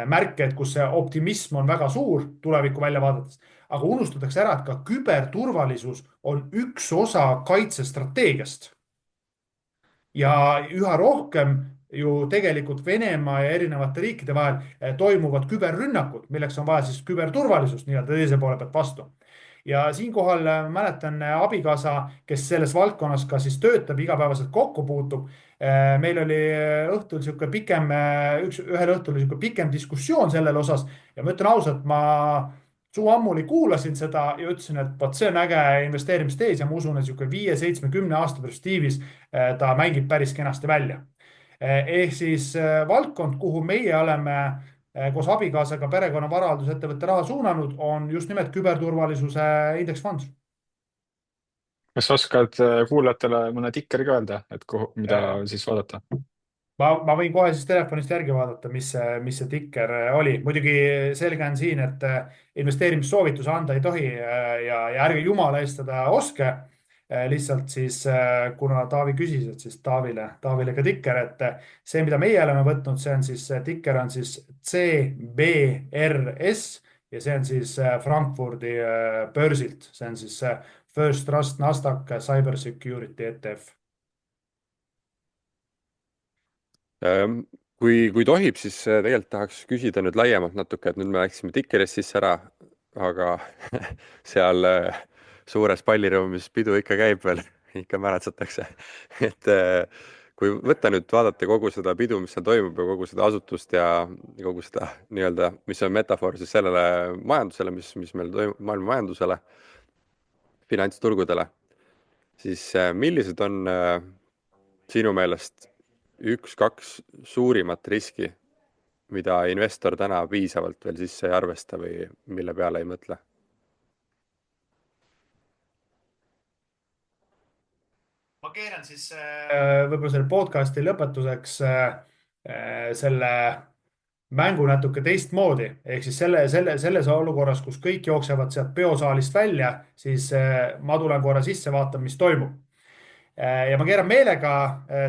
märke, et kus see optimism on väga suur tulevikku välja vaadates. Aga unustatakse ära, et ka küberturvalisus on üks osa kaitsestrateegiast. Ja üha rohkem ju tegelikult Venemaa ja erinevate riikide vahel toimuvad küberrünnakud, milleks on vaja siis küberturvalisust nii-öelda teise poole pealt vastu. Ja siinkohal mäletan abikaasa, kes selles valdkonnas ka siis töötab, igapäevaselt kokku puutub. Meil oli õhtul niisugune pikem, ühel õhtul niisugune pikem diskussioon sellel osas ja ma ütlen ausalt, ma suu ammuli kuulasin seda ja ütlesin, et vot see on äge investeerimistees ja ma usun, et niisugune 5-7-10 aasta perspektiivis ta mängib päris kenasti välja. Ehk siis valdkond, kuhu meie oleme koos abikaasaga perekonna varaldusettevõtte raha suunanud, on just nimelt küberturvalisuse indeksfond. kas sa oskad kuulajatele mõne tikkeri ka öelda, et mida siis vaadata? Ma võin kohe siis telefonist järgi vaadata, mis see tikker oli. Muidugi selge on siin, et investeerimissoovituse anda ei tohi ja ärge jumala eest seda oske. Lihtsalt siis, kuna Taavi küsis, et siis Taavile ka tikker, et see, mida meie oleme võtnud, see on siis, tikker on siis CBRS ja see on siis Frankfurdi börsilt. See on siis First Trust Nasdaq Cyber Security ETF. Kui tohib, siis tegelikult tahaks küsida nüüd laiemalt natuke, et nüüd me läksime Tikkerist sisse ära, aga seal suures palliruumis pidu ikka käib veel, ikka mäletsetakse. Et kui võtta nüüd, vaadata kogu seda pidu, mis seal toimub ja kogu seda asutust ja kogu seda nii-öelda, mis on metafoor siis sellele majandusele, mis meil toimub, maailma majandusele, finantsturgudele, siis millised on sinu meelest 1-2 suurimat riski, mida investor täna piisavalt veel sisse ei arvesta või mille peale ei mõtle? Ma keeran siis võib-olla selle podcasti lõpetuseks selle mängu natuke teistmoodi. Ehk siis selles olukorras, kus kõik jooksevad sealt peosaalist välja, siis ma tulen korra sisse, vaatan, mis toimub. Ja ma keeran meelega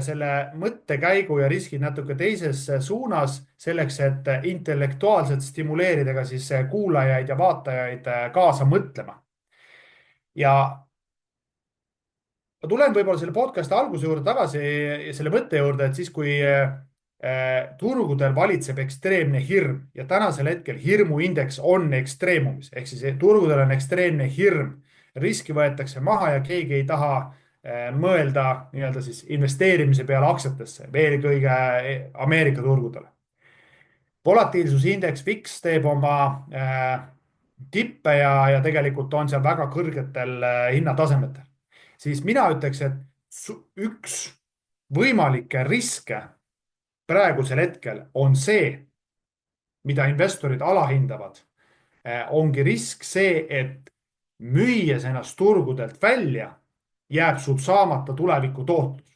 selle mõttekäigu ja riskid natuke teises suunas selleks, et intellektuaalselt stimuleerida ka siis kuulajaid ja vaatajaid kaasa mõtlema. Ja ma tulen võib-olla selle podcasti alguse juurde tagasi ja selle mõtte juurde, et siis, kui turgudel valitseb ekstreemne hirm ja tänasel hetkel hirmuindeks on ekstreemumis, ehk siis turgudel on ekstreemne hirm, riski võetakse maha ja keegi ei taha mõelda nii-öelda siis investeerimise peale aktsiatesse, eelkõige Ameerika turgudele. Volatiilsusindeks VIX teeb oma tippe ja tegelikult on seal väga kõrgetel hinnatasemetel. Siis mina ütleks, et üks võimalikke riske praegusel hetkel on see, mida investorid alahindavad, ongi risk see, et müües ennast turgudelt välja, jääb sul saamata tuleviku tootlus.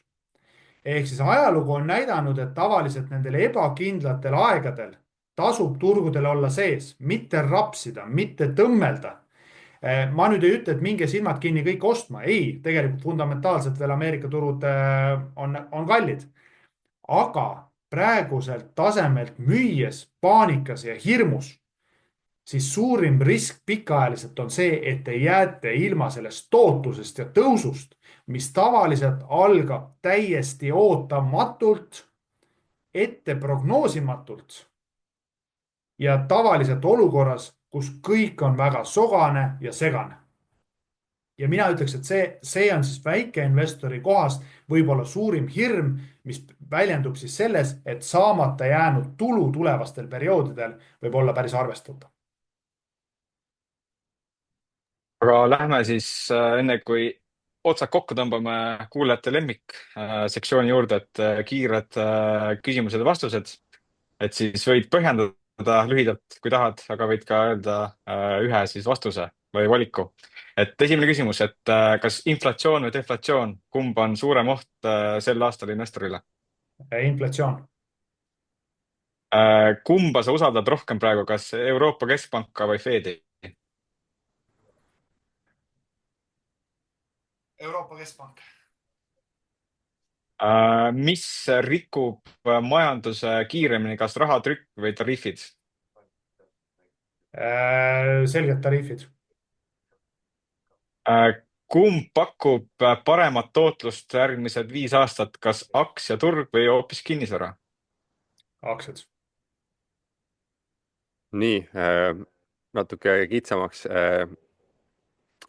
Ehk siis ajalugu on näidanud, et tavaliselt nendel ebakindlatel aegadel tasub turgudel olla sees, mitte rapsida, mitte tõmmelda. Ma nüüd ei ütle, et minge silmad kinni kõik ostma. Ei, tegelikult fundamentaalselt veel Ameerika turud on kallid. Aga praeguselt tasemelt müües paanikas ja hirmus, siis suurim risk pikaajaliselt on see, et te jääte ilma sellest tootlusest ja tõusust, mis tavaliselt algab täiesti ootamatult, ette prognoosimatult ja tavaliselt olukorras, kus kõik on väga sogane ja segane. ja mina ütleks, et see on siis väikeinvestori kohast võib-olla suurim hirm, mis väljendub siis selles, et saamata jäänud tulu tulevastel perioodidel võib olla päris arvestatav. aga lähme siis enne kui otsad kokku tõmbame kuulajate lemmik sektsiooni juurde, et kiired küsimused ja vastused, et siis võid põhjendada lühidalt, kui tahad, aga võid ka öelda ühe siis vastuse või valiku. Et esimene küsimus, et kas inflatsioon või deflatsioon, kumb on suurem oht sel aastal investorile? Inflatsioon. Kumba sa usaldad rohkem praegu, kas Euroopa Keskpanka või Fedi? Euroopa Keskpank. Mis rikub majanduse kiiremini, kas rahatrükk või tariifid? Selged tariifid. Kumb pakub paremat tootlust järgmised 5 aastat, kas aktsiaturg või hoopis kinnisvara? Aktsiad. nii, natuke kitsamaks.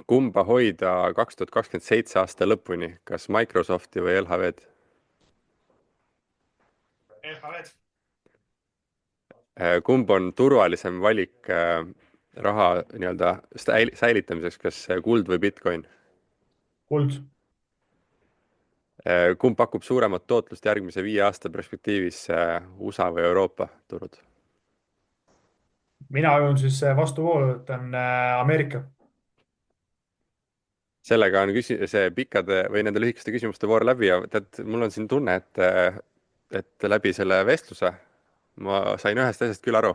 Kumba hoida 2027 aasta lõpuni, kas Microsofti või LHV-d? LHV-d. Kumb on turvalisem valik raha nii-öelda säilitamiseks, kas kuld või Bitcoin? Kuld. Kumb pakub suuremat tootlust järgmise 5 aasta perspektiivis, USA või Euroopa turud? Mina jõun siis vastuvoolu, ütlen Ameerika. Sellega on see pikkade või nende lühikeste küsimuste voor läbi ja tead, mul on siin tunne, et läbi selle vestluse ma sain ühest asjast küll aru.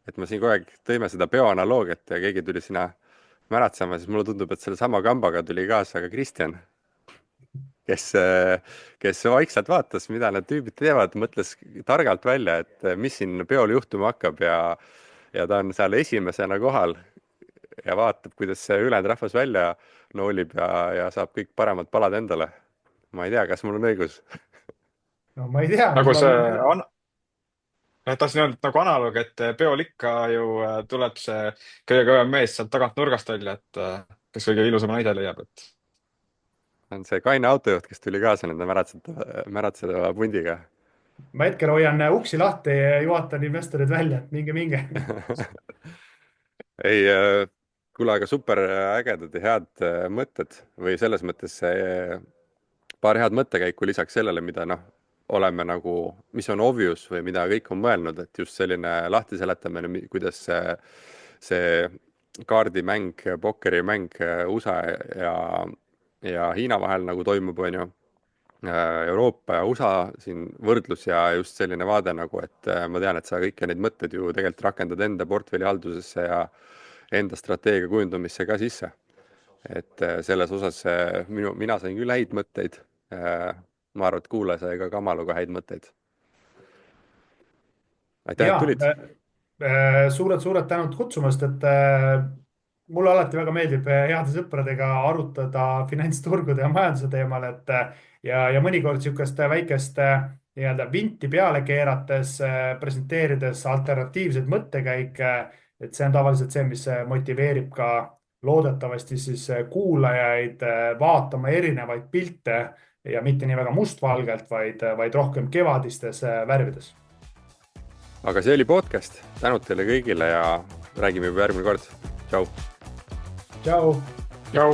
Et me siin kogu aeg tõime seda bioanaloogiat ja keegi tuli sinna märatsema, siis mulle tundub, et selle sama kambaga tuli kaasa ka Kristjan, kes vaikselt vaatas, mida need tüübid teevad, mõtles targalt välja, et mis siin peol juhtuma hakkab ja ta on seal esimesena kohal ja vaatab, kuidas see ülejäänud rahvas välja noolib ja saab kõik paremad palad endale. Ma ei tea, kas mul on õigus. No ma ei tea. Nagu tahtsin öelda, et nagu analoog, et peol ikka ju tuleb see kõige kõvem mees sealt tagant nurgast välja, et kes kõige ilusama naise leiab, et On see kaine autojuht, kes tuli kaasa nende märatsedava pundiga. Ma hetkel hoian uksi lahti ja juhatan investorid välja, et minge. Ei, kuule, aga super ägedad ja head mõtted või selles mõttes paar head mõttekäiku lisaks sellele, mida oleme nagu, mis on obvious või mida kõik on mõelnud, et just selline lahti seletamine, kuidas see kaardimäng, pokkerimäng USA ja Hiina vahel nagu toimub, on ju. Euroopa ja USA siin võrdlus ja just selline vaade nagu, et ma tean, et sa kõiki neid mõtteid ju tegelikult rakendad enda portfelli haldusesse ja enda strateegia kujundamisse ka sisse. Et selles osas mina sain küll häid mõtteid. Ma arvan, et kuulaja sai ka Kamaluga häid mõtteid. Aitäh, et tulid. Suured tänud kutsumast, et mulle alati väga meeldib heade sõpradega arutada finantsturgude ja majanduse teemal, ja mõnikord niisugust väikest nii-öelda vinti peale keerates, presenteerides alternatiivseid mõttekäike, et see on tavaliselt see, mis motiveerib ka loodetavasti siis kuulajaid vaatama erinevaid pilte ja mitte nii väga mustvalgelt, vaid rohkem kevadistes värvides. Aga see oli podcast. Tänud teile kõigile ja räägime juba järgmine kord. Tšau! Tšau! Jau!